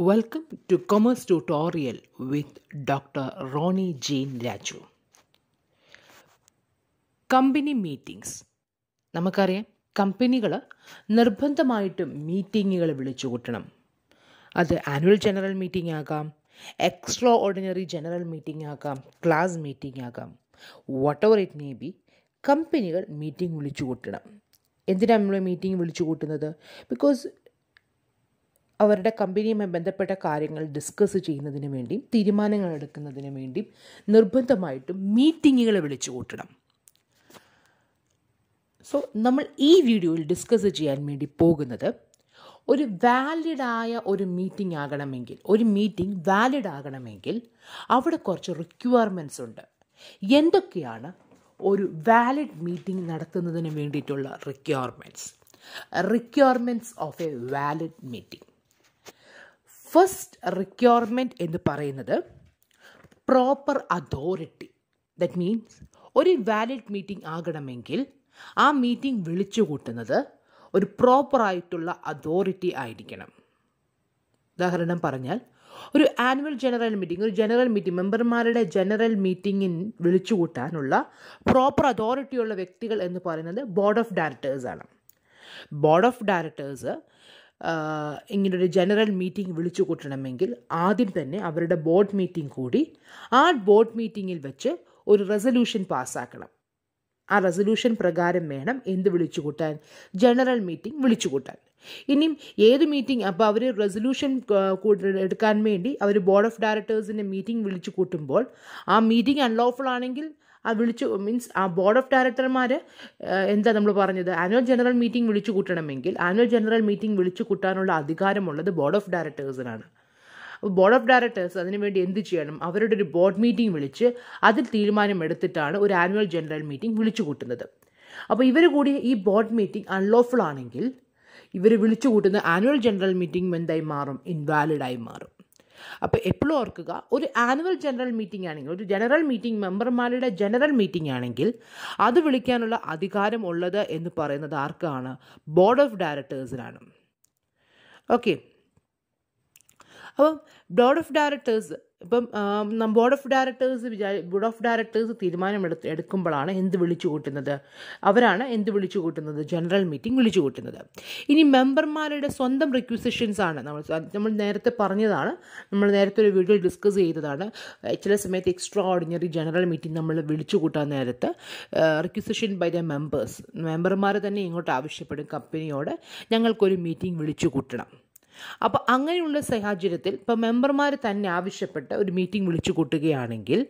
Welcome to Commerce Tutorial with Dr. Ronnie Jane Raju. Company meetings നമുക്കറിയാം, കമ്പനികൾ നിർബന്ധമായിട്ടും മീറ്റിങ്ങുകൾ വിളിച്ചു കൂട്ടണം. അത് ആനുവൽ ജനറൽ മീറ്റിംഗ് ആകാം, എക്സ്ട്രാ ഓർഡിനറി ജനറൽ മീറ്റിംഗ് ആകാം, ക്ലാസ് മീറ്റിംഗ് ആകാം, what ever it may be, കമ്പനികൾ മീറ്റിംഗ് വിളിച്ചു കൂട്ടണം. എന്തിനാണ് നമ്മൾ മീറ്റിംഗ് വിളിച്ചു കൂട്ടുന്നത്? ബിക്കോസ് അവരുടെ കമ്പനിയുമായി ബന്ധപ്പെട്ട കാര്യങ്ങൾ ഡിസ്കസ് ചെയ്യുന്നതിന് വേണ്ടിയും തീരുമാനങ്ങൾ എടുക്കുന്നതിന് വേണ്ടിയും നിർബന്ധമായിട്ടും മീറ്റിങ്ങുകൾ വിളിച്ചു കൂട്ടണം. സോ നമ്മൾ ഈ വീഡിയോയിൽ ഡിസ്കസ് ചെയ്യാൻ വേണ്ടി പോകുന്നത്, ഒരു വാലിഡായ ഒരു മീറ്റിംഗ് ആകണമെങ്കിൽ, ഒരു മീറ്റിംഗ് വാലിഡ് ആകണമെങ്കിൽ അവിടെ കുറച്ച് റിക്വയർമെൻറ്റ്സ് ഉണ്ട്. എന്തൊക്കെയാണ് ഒരു വാലിഡ് മീറ്റിംഗ് നടത്തുന്നതിന് വേണ്ടിയിട്ടുള്ള requirements of A valid meeting? First requirement എന്ന് പറയുന്നത് പ്രോപ്പർ അതോറിറ്റി. ദറ്റ് മീൻസ് ഒരു വാലിഡ് മീറ്റിംഗ് ആകണമെങ്കിൽ ആ മീറ്റിംഗ് വിളിച്ചു കൂട്ടുന്നത് ഒരു പ്രോപ്പറായിട്ടുള്ള അതോറിറ്റി ആയിരിക്കണം. ഉദാഹരണം പറഞ്ഞാൽ, ഒരു ആനുവൽ ജനറൽ മീറ്റിംഗ്, ഒരു ജനറൽ മീറ്റിംഗ്, മെമ്പർമാരുടെ ജനറൽ മീറ്റിംഗിൽ വിളിച്ചു കൂട്ടാനുള്ള പ്രോപ്പർ അതോറിറ്റിയുള്ള വ്യക്തികൾ എന്ന് പറയുന്നത് ബോർഡ് ഓഫ് ഡയറക്ടേഴ്സാണ്. ബോർഡ് ഓഫ് ഡയറക്ടേഴ്സ് ഇങ്ങനൊരു ജനറൽ മീറ്റിംഗ് വിളിച്ചു കൂട്ടണമെങ്കിൽ ആദ്യം തന്നെ അവരുടെ ബോർഡ് മീറ്റിംഗ് കൂടി ആ ബോർഡ് മീറ്റിങ്ങിൽ വെച്ച് ഒരു റെസൊല്യൂഷൻ പാസ്സാക്കണം. ആ റെസൊല്യൂഷൻ പ്രകാരം വേണം എന്ത് വിളിച്ചു കൂട്ടാൻ? ജനറൽ മീറ്റിംഗ് വിളിച്ചു കൂട്ടാൻ. ഇനിയും ഏത് മീറ്റിംഗ്, അപ്പോൾ അവർ റെസൊല്യൂഷൻ എടുക്കാൻ വേണ്ടി അവർ ബോർഡ് ഓഫ് ഡയറക്ടേഴ്സിൻ്റെ മീറ്റിംഗ് വിളിച്ചു കൂട്ടുമ്പോൾ ആ മീറ്റിംഗ് അൺലോഫുൾ ആണെങ്കിൽ ആ ബോർഡ് ഓഫ് ഡയറക്ടർമാർ എന്താ നമ്മൾ പറഞ്ഞത്, ആനുവൽ ജനറൽ മീറ്റിംഗ് വിളിച്ചു കൂട്ടണമെങ്കിൽ ആനുവൽ ജനറൽ മീറ്റിംഗ് വിളിച്ചു കൂട്ടാനുള്ള അധികാരമുള്ളത് ബോർഡ് ഓഫ് ഡയറക്ടേഴ്സിനാണ്. ബോർഡ് ഓഫ് ഡയറക്ടേഴ്സ് അതിനുവേണ്ടി എന്ത് ചെയ്യണം? അവരുടെ ഒരു ബോർഡ് മീറ്റിംഗ് വിളിച്ച് അതിൽ തീരുമാനമെടുത്തിട്ടാണ് ഒരു ആനുവൽ ജനറൽ മീറ്റിംഗ് വിളിച്ചു കൂട്ടുന്നത്. അപ്പോൾ ഇവർ കൂടി ഈ ബോർഡ് മീറ്റിംഗ് അൺലോഫുൾ ആണെങ്കിൽ ഇവർ വിളിച്ചു കൂട്ടുന്ന ആനുവൽ ജനറൽ മീറ്റിംഗ് എന്തായി മാറും? ഇൻവാലിഡായി മാറും. അപ്പോൾ എപ്പോഴും ഓർക്കുക, ഒരു ആനുവൽ ജനറൽ മീറ്റിംഗ് ആണെങ്കിൽ, ഒരു ജനറൽ മീറ്റിംഗ്, മെമ്പർമാരുടെ ജനറൽ മീറ്റിംഗ് ആണെങ്കിൽ അത് വിളിക്കാനുള്ള അധികാരം ഉള്ളത് എന്ന് പറയുന്നത് ആർക്കാണ്? ബോർഡ് ഓഫ് ഡയറക്ടേഴ്സിനാണ്. ഓക്കെ, അപ്പം board of directors board of directors എടുക്കുമ്പോഴാണ് എന്ത് വിളിച്ചു കൂട്ടുന്നത്? അവരാണ് എന്ത് വിളിച്ചു കൂട്ടുന്നത്? ജനറൽ മീറ്റിംഗ് വിളിച്ചു കൂട്ടുന്നത്. ഇനി മെമ്പർമാരുടെ സ്വന്തം റിക്വസിഷൻസ് ആണ്. നമ്മൾ നേരത്തെ പറഞ്ഞതാണ്, നമ്മൾ നേരത്തെ ഒരു വീഡിയോ ഡിസ്കസ് ചെയ്തതാണ്. ചില സമയത്ത് എക്സ്ട്രാ ഓർഡിനറി ജനറൽ മീറ്റിംഗ് നമ്മൾ വിളിച്ചു കൂട്ടാൻ നേരത്ത് റിക്വസിഷൻ ബൈ ദ മെമ്പർമാർ തന്നെ ഇങ്ങോട്ട് ആവശ്യപ്പെടും കമ്പനിയോട്, ഞങ്ങൾക്കൊരു മീറ്റിംഗ് വിളിച്ചു കൂട്ടണം. അപ്പോൾ അങ്ങനെയുള്ള സാഹചര്യത്തിൽ ഇപ്പോൾ മെമ്പർമാർ തന്നെ ആവശ്യപ്പെട്ട ഒരു മീറ്റിംഗ് വിളിച്ചു കൂട്ടുകയാണെങ്കിൽ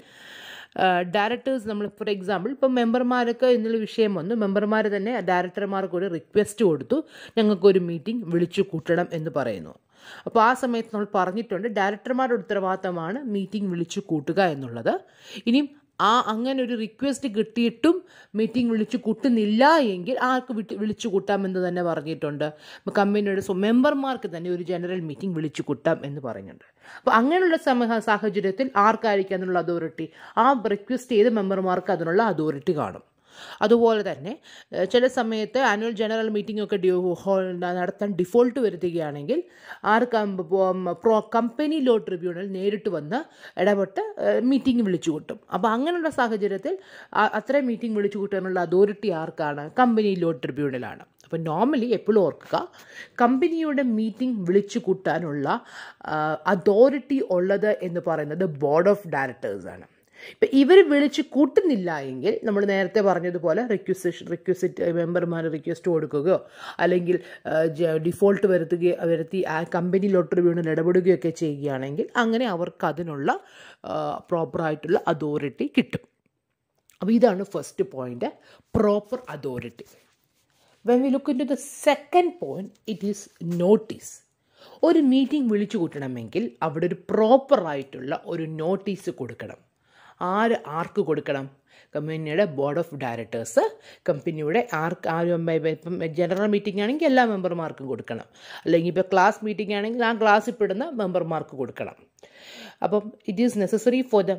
ഡയറക്ടേഴ്സ്, നമ്മൾ ഫോർ എക്സാമ്പിൾ ഇപ്പം മെമ്പർമാർക്ക് എന്നുള്ള വിഷയം വന്നു, മെമ്പർമാർ തന്നെ ഡയറക്ടർമാർക്ക് ഒരു റിക്വസ്റ്റ് കൊടുത്തു, ഞങ്ങൾക്കൊരു മീറ്റിംഗ് വിളിച്ചു കൂട്ടണം എന്ന് പറയുന്നു. അപ്പോൾ ആ സമയത്ത് നമ്മൾ പറഞ്ഞിട്ടുണ്ട്, ഡയറക്ടർമാരുടെ ഉത്തരവാദിത്തമാണ് മീറ്റിംഗ് വിളിച്ചു കൂട്ടുക എന്നുള്ളത്. ഇനിയും അങ്ങനെ ഒരു റിക്വസ്റ്റ് കിട്ടിയിട്ടും മീറ്റിംഗ് വിളിച്ചു കൂട്ടുന്നില്ല എങ്കിൽ ആർക്ക് വിളിച്ചു കൂട്ടാമെന്ന് തന്നെ പറഞ്ഞിട്ടുണ്ട്. കമ്പനിയുടെ മെമ്പർമാർക്ക് തന്നെ ഒരു ജനറൽ മീറ്റിംഗ് വിളിച്ചു കൂട്ടാം എന്ന് പറയുന്നുണ്ട്. അപ്പോൾ അങ്ങനെയുള്ള സാഹചര്യത്തിൽ ആർക്കായിരിക്കും അതിനുള്ള അതോറിറ്റി? ആ റിക്വസ്റ്റ് ചെയ്ത് മെമ്പർമാർക്ക് അതിനുള്ള അതോറിറ്റി കാണും. അതുപോലെ തന്നെ ചില സമയത്ത് ആനുവൽ ജനറൽ മീറ്റിംഗ് ഒക്കെ നടത്താൻ ഡിഫോൾട്ട് വരുത്തുകയാണെങ്കിൽ കമ്പനി ലോ ട്രിബ്യൂണൽ നേരിട്ട് വന്ന് ഇടപെട്ട് മീറ്റിംഗ് വിളിച്ചു കൂട്ടും. അപ്പോൾ അങ്ങനെയുള്ള സാഹചര്യത്തിൽ അത്രയും മീറ്റിംഗ് വിളിച്ചു കൂട്ടാനുള്ള അതോറിറ്റി ആർക്കാണ്? കമ്പനി ലോ ട്രിബ്യൂണലാണ്. അപ്പോൾ നോർമലി എപ്പോഴും ഓർക്കുക, കമ്പനിയുടെ മീറ്റിംഗ് വിളിച്ചു കൂട്ടാനുള്ള അതോറിറ്റി ഉള്ളത് എന്ന് പറയുന്നത് ബോർഡ് ഓഫ് ഡയറക്ടേഴ്സാണ്. ഇപ്പം ഇവർ വിളിച്ച് കൂട്ടുന്നില്ല എങ്കിൽ നമ്മൾ നേരത്തെ പറഞ്ഞതുപോലെ റിക്വസ്റ്റ് മെമ്പർമാർ റിക്വസ്റ്റ് കൊടുക്കുകയോ അല്ലെങ്കിൽ ഡിഫോൾട്ട് വരുത്തി ആ കമ്പനി ലോ ട്രിബ്യൂണൽ ഇടപെടുകയൊക്കെ ചെയ്യുകയാണെങ്കിൽ അങ്ങനെ അവർക്ക് അതിനുള്ള പ്രോപ്പറായിട്ടുള്ള അതോറിറ്റി കിട്ടും. അപ്പോൾ ഇതാണ് first point, proper authority. When we look into the second point, it is notice. ഒരു മീറ്റിംഗ് വിളിച്ചു കൂട്ടണമെങ്കിൽ അവിടെ ഒരു പ്രോപ്പറായിട്ടുള്ള ഒരു നോട്ടീസ് കൊടുക്കണം. ആർക്ക് കൊടുക്കണം? കമ്പനിയുടെ ബോർഡ് ഓഫ് ഡയറക്ടേഴ്സ് കമ്പനിയുടെ ഇപ്പം ജനറൽ മീറ്റിംഗ് ആണെങ്കിൽ എല്ലാ മെമ്പർമാർക്കും കൊടുക്കണം, അല്ലെങ്കിൽ ഇപ്പോൾ ക്ലാസ് മീറ്റിംഗ് ആണെങ്കിൽ ആ ക്ലാസ്സിൽ പെടുന്ന മെമ്പർമാർക്ക് കൊടുക്കണം. അപ്പം it is necessary for the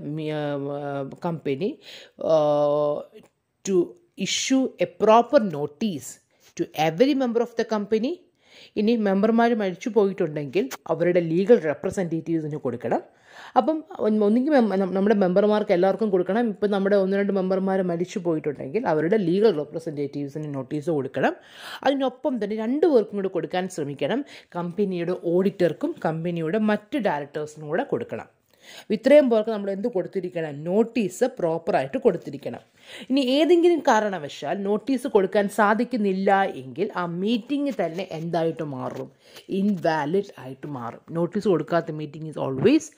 company to issue a proper notice to every member of the company ഇനി മെമ്പർമാർ മരിച്ചു പോയിട്ടുണ്ടെങ്കിൽ അവരുടെ ലീഗൽ റെപ്രസെൻറ്റേറ്റീവ്സിന് കൊടുക്കണം. അപ്പം ഒന്നുകിൽ നമ്മുടെ മെമ്പർമാർക്ക് എല്ലാവർക്കും കൊടുക്കണം. ഇപ്പം നമ്മുടെ 1-2 മെമ്പർമാർ മരിച്ചു പോയിട്ടുണ്ടെങ്കിൽ അവരുടെ ലീഗൽ റെപ്രസെൻറ്റേറ്റീവ്സിന് നോട്ടീസ് കൊടുക്കണം. അതിനൊപ്പം തന്നെ 2 പേർക്കും കൂടെ കൊടുക്കാൻ ശ്രമിക്കണം. കമ്പനിയുടെ ഓഡിറ്റർക്കും കമ്പനിയുടെ മറ്റ് ഡയറക്ടേഴ്സിനും കൂടെ കൊടുക്കണം. ഇത്രയും പേർക്ക് നമ്മൾ എന്ത് കൊടുത്തിരിക്കണം? നോട്ടീസ് പ്രോപ്പറായിട്ട് കൊടുത്തിരിക്കണം. ഇനി ഏതെങ്കിലും കാരണവശാൽ നോട്ടീസ് കൊടുക്കാൻ സാധിക്കുന്നില്ല എങ്കിൽ ആ മീറ്റിംഗ് തന്നെ എന്തായിട്ട് മാറും? ഇൻവാലിഡ് ആയിട്ട് മാറും. നോട്ടീസ് കൊടുക്കാത്ത മീറ്റിംഗ് ഈസ് ഓൾവേസ്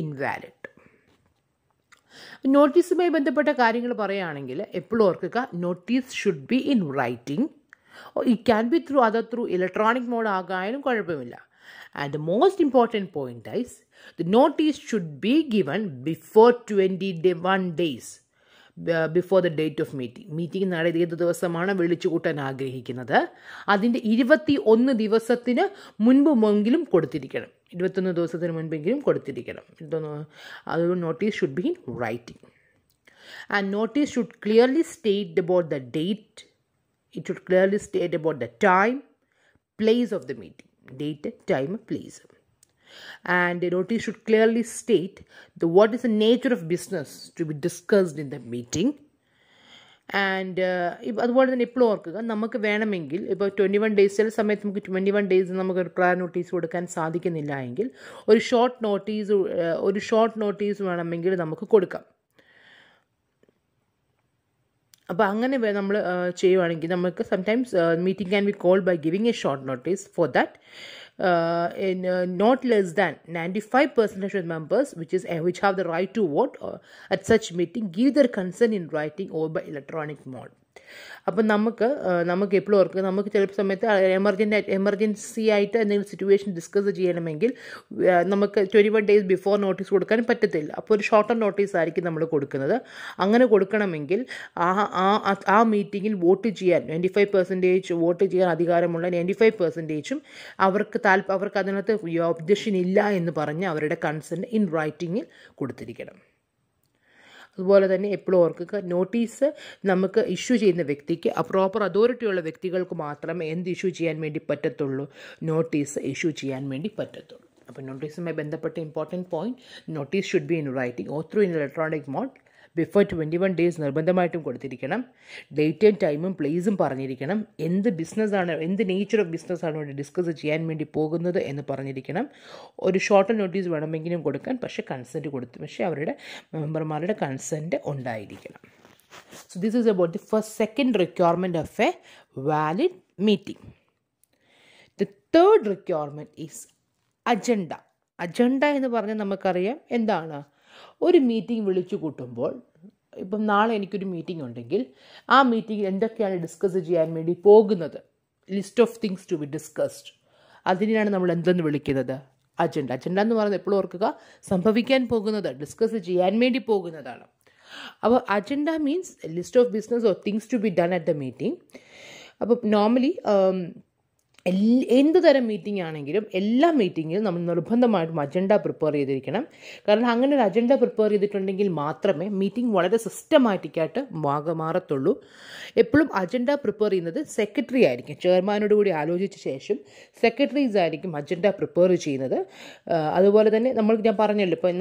ഇൻവാലിഡ്. നോട്ടീസുമായി ബന്ധപ്പെട്ട കാര്യങ്ങൾ പറയുകയാണെങ്കിൽ എപ്പോഴും ഓർക്കുക, notice should be in writing. It can be through electronic mode ആകാനും കുഴപ്പമില്ല. And the most important point is the notice should be given before 21 days before the date of meeting. Meeting നടന്ന ഏത് ദിവസമാണ് വിളിച്ചു കൂട്ടാൻ ആഗ്രഹിക്കുന്നത് അതിൻ്റെ 21 ദിവസത്തിന് മുൻപെങ്കിലും കൊടുത്തിരിക്കണം. 21 ദിവസത്തിന് മുൻപെങ്കിലും കൊടുത്തിരിക്കണം. അത് notice should be in writing. And notice should clearly state about the date. It should clearly state about the time, place of the meeting. Date, time, place. And the notice should clearly state what is the nature of business to be discussed in the meeting. And അതുപോലെ തന്നെ എപ്പോഴും ഓർക്കുക, നമുക്ക് വേണമെങ്കിൽ ഇപ്പോൾ 21 days ചില സമയത്ത് നമുക്ക് 21 days നമുക്ക് ഒരു പ്രയർ നോട്ടീസ് കൊടുക്കാൻ സാധിക്കുന്നില്ല എങ്കിൽ ഒരു ഷോർട്ട് നോട്ടീസ് വേണമെങ്കിൽ നമുക്ക് കൊടുക്കാം. അപ്പോൾ അങ്ങനെ നമ്മൾ ചെയ്യുവാണെങ്കിൽ നമുക്ക് sometimes meeting can be called by giving a short notice. For that not less than 95% of members which have the right to vote at such meeting give their consent in writing or by electronic mode. അപ്പം നമുക്ക് എപ്പോഴും ഓർക്കുക, നമുക്ക് ചില സമയത്ത് emergency ആയിട്ട് എന്തെങ്കിലും situation discuss ചെയ്യണമെങ്കിൽ നമുക്ക് 21 days ബിഫോർ നോട്ടീസ് കൊടുക്കാൻ പറ്റത്തില്ല. അപ്പോൾ ഒരു ഷോർട്ടർ നോട്ടീസ് ആയിരിക്കും നമ്മൾ കൊടുക്കുന്നത്. അങ്ങനെ കൊടുക്കണമെങ്കിൽ ആ മീറ്റിങ്ങിൽ വോട്ട് ചെയ്യാൻ 95% വോട്ട് ചെയ്യാൻ അധികാരമുള്ള 95%ഉം അവർക്ക് അതിനകത്ത് ഒബ്ജക്ഷൻ ഇല്ല എന്ന് പറഞ്ഞ് അവരുടെ കൺസെൻറ്റ് ഇൻ റൈറ്റിങ്ങിൽ കൊടുത്തിരിക്കണം. അതുപോലെ തന്നെ എപ്പോഴും ഓർക്കുക, നോട്ടീസ് നമുക്ക് ഇഷ്യൂ ചെയ്യുന്ന വ്യക്തിക്ക് പ്രോപ്പർ അതോറിറ്റിയുള്ള വ്യക്തികൾക്ക് മാത്രമേ എന്ത് ഇഷ്യൂ ചെയ്യാൻ വേണ്ടി പറ്റത്തുള്ളൂ? നോട്ടീസ് ഇഷ്യൂ ചെയ്യാൻ വേണ്ടി പറ്റത്തുള്ളൂ. അപ്പോൾ നോട്ടീസുമായി ബന്ധപ്പെട്ട important point, notice should be in writing or through in electronic mode before 21 days നിർബന്ധമായിട്ടും കൊടുത്തിരിക്കണം. ഡേറ്റും ടൈമും പ്ലേസും പറഞ്ഞിരിക്കണം. എന്ത് ബിസിനസ്സാണ്, എന്ത് നേച്ചർ ഓഫ് ബിസിനസ്സാണ് ഇവിടെ ഡിസ്കസ് ചെയ്യാൻ വേണ്ടി പോകുന്നത് എന്ന് പറഞ്ഞിരിക്കണം. ഒരു ഷോർട്ട് നോട്ടീസ് വേണമെങ്കിലും കൊടുക്കാൻ, പക്ഷേ അവരുടെ മെമ്പർമാരുടെ കൺസെൻറ്റ് ഉണ്ടായിരിക്കണം. So this is about the second requirement of a valid meeting. The third requirement is agenda. Agenda എന്ന് പറഞ്ഞാൽ നമുക്കറിയാം എന്താണ്? ഒരു മീറ്റിംഗ് വിളിച്ചു കൂട്ടുമ്പോൾ, ഇപ്പം നാളെ എനിക്കൊരു മീറ്റിംഗ് ഉണ്ടെങ്കിൽ ആ മീറ്റിംഗിൽ എന്തൊക്കെയാണ് ഡിസ്കസ് ചെയ്യാൻ വേണ്ടി പോകുന്നത്, list of things to be discussed, അതിനെയാണ് നമ്മൾ എന്തെന്ന് വിളിക്കുന്നത്? അജണ്ട. അജണ്ട എന്ന് പറയുന്നത് എപ്പോഴും ഓർക്കുക, സംഭവിക്കാൻ പോകുന്നത്, ഡിസ്കസ് ചെയ്യാൻ വേണ്ടി പോകുന്നതാണ്. അപ്പോൾ agenda means list of business or things to be done at the meeting. അപ്പോൾ നോർമലി എന്ത് തരം മീറ്റിംഗ് ആണെങ്കിലും എല്ലാ മീറ്റിങ്ങിലും നമ്മൾ നിർബന്ധമായിട്ടും അജണ്ട പ്രിപ്പയർ ചെയ്തിരിക്കണം. കാരണം അങ്ങനെ ഒരു അജണ്ട പ്രിപ്പയർ ചെയ്തിട്ടുണ്ടെങ്കിൽ മാത്രമേ മീറ്റിംഗ് വളരെ സിസ്റ്റമാറ്റിക്കായിട്ട് മാറത്തുള്ളൂ. എപ്പോഴും അജണ്ട പ്രിപ്പയർ ചെയ്യുന്നത് സെക്രട്ടറി ആയിരിക്കും. ചെയർമാനോട് കൂടി ആലോചിച്ച ശേഷം സെക്രട്ടറീസ് ആയിരിക്കും അജണ്ട പ്രിപ്പയർ ചെയ്യുന്നത്. അതുപോലെ തന്നെ ഞാൻ പറഞ്ഞല്ലോ, ഇപ്പോൾ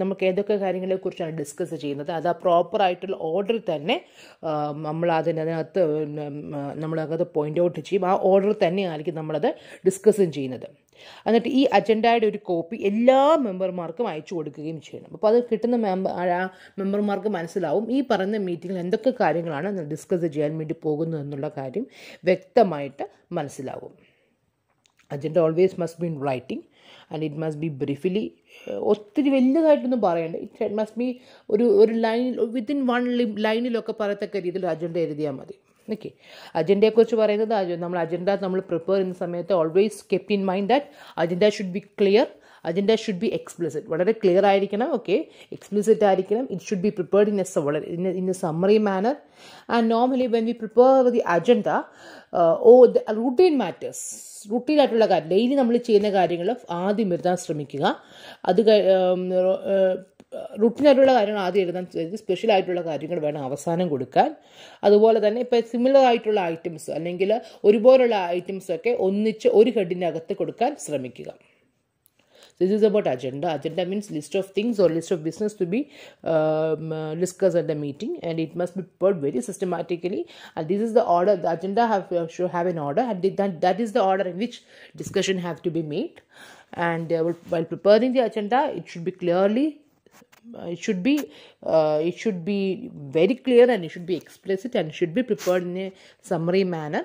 നമുക്ക് ഏതൊക്കെ കാര്യങ്ങളെക്കുറിച്ചാണ് ഡിസ്കസ് ചെയ്യുന്നത് അത് ആ പ്രോപ്പറായിട്ടുള്ള ഓർഡറിൽ തന്നെ നമ്മളകത്ത് പോയിൻ്റ് ഔട്ട് ചെയ്യും. ആ ഓർഡർ തന്നെ ആയിരിക്കും നമ്മളത് ഡിസ്കസും ചെയ്യുന്നത്. എന്നിട്ട് ഈ അജണ്ടയുടെ ഒരു കോപ്പി എല്ലാ മെമ്പർമാർക്കും അയച്ചു കൊടുക്കുകയും ചെയ്യണം. അപ്പോൾ അത് കിട്ടുന്ന മെമ്പർമാർക്ക് മനസ്സിലാവും ഈ പറയുന്ന മീറ്റിങ്ങിൽ എന്തൊക്കെ കാര്യങ്ങളാണ് ഡിസ്കസ് ചെയ്യാൻ വേണ്ടി പോകുന്നത് എന്നുള്ള കാര്യം വ്യക്തമായിട്ട് മനസ്സിലാവും. Agenda always must be in writing and it must B briefly. ഒത്തിരി വലിയതായിട്ടൊന്നും പറയണ്ട. ഇറ്റ് മസ്റ്റ് ബി ഒരു ലൈനിൽ വിത്തിൻ 1 ലൈനിലൊക്കെ പറയത്തക്ക രീതിയിൽ അജണ്ട എഴുതിയാൽ മതി. ഓക്കെ. അജണ്ടയെക്കുറിച്ച് പറയുന്നത്, നമ്മൾ പ്രിപ്പയർ ചെയ്യുന്ന സമയത്ത് always kept in mind that agenda should be clear, agenda should be explicit. വളരെ ക്ലിയർ ആയിരിക്കണം. ഓക്കെ, എക്സ്പ്ലിസിറ്റ് ആയിരിക്കണം. It should be prepared in a summary manner. And normally when we prepare the agenda routine matters, റൂട്ടീനായിട്ടുള്ള കാര്യം, daily നമ്മൾ ചെയ്യുന്ന കാര്യങ്ങൾ ആദ്യം എഴുതാൻ ശ്രമിക്കുക. അത് റൂട്ടീനായിട്ടുള്ള കാര്യങ്ങൾ ആദ്യം എഴുതാൻ, സ്പെഷ്യൽ ആയിട്ടുള്ള കാര്യങ്ങൾ വേണം അവസാനം കൊടുക്കാൻ. അതുപോലെ തന്നെ ഇപ്പോൾ സിമിലർ ആയിട്ടുള്ള ഐറ്റംസ് അല്ലെങ്കിൽ ഒരുപോലുള്ള ഐറ്റംസൊക്കെ ഒന്നിച്ച് ഒരു ഹെഡിൻ്റെ അകത്ത് കൊടുക്കാൻ ശ്രമിക്കുക. This is about agenda. Agenda means list of things or list of business to be discussed at the meeting, and it must be prepared very systematically. And this is the order. The agenda should have an order, and that is the order in which discussion have to be made. And while preparing the agenda, it should be clearly. It should be very clear, and it should be explicit, and it should be prepared in a summary manner,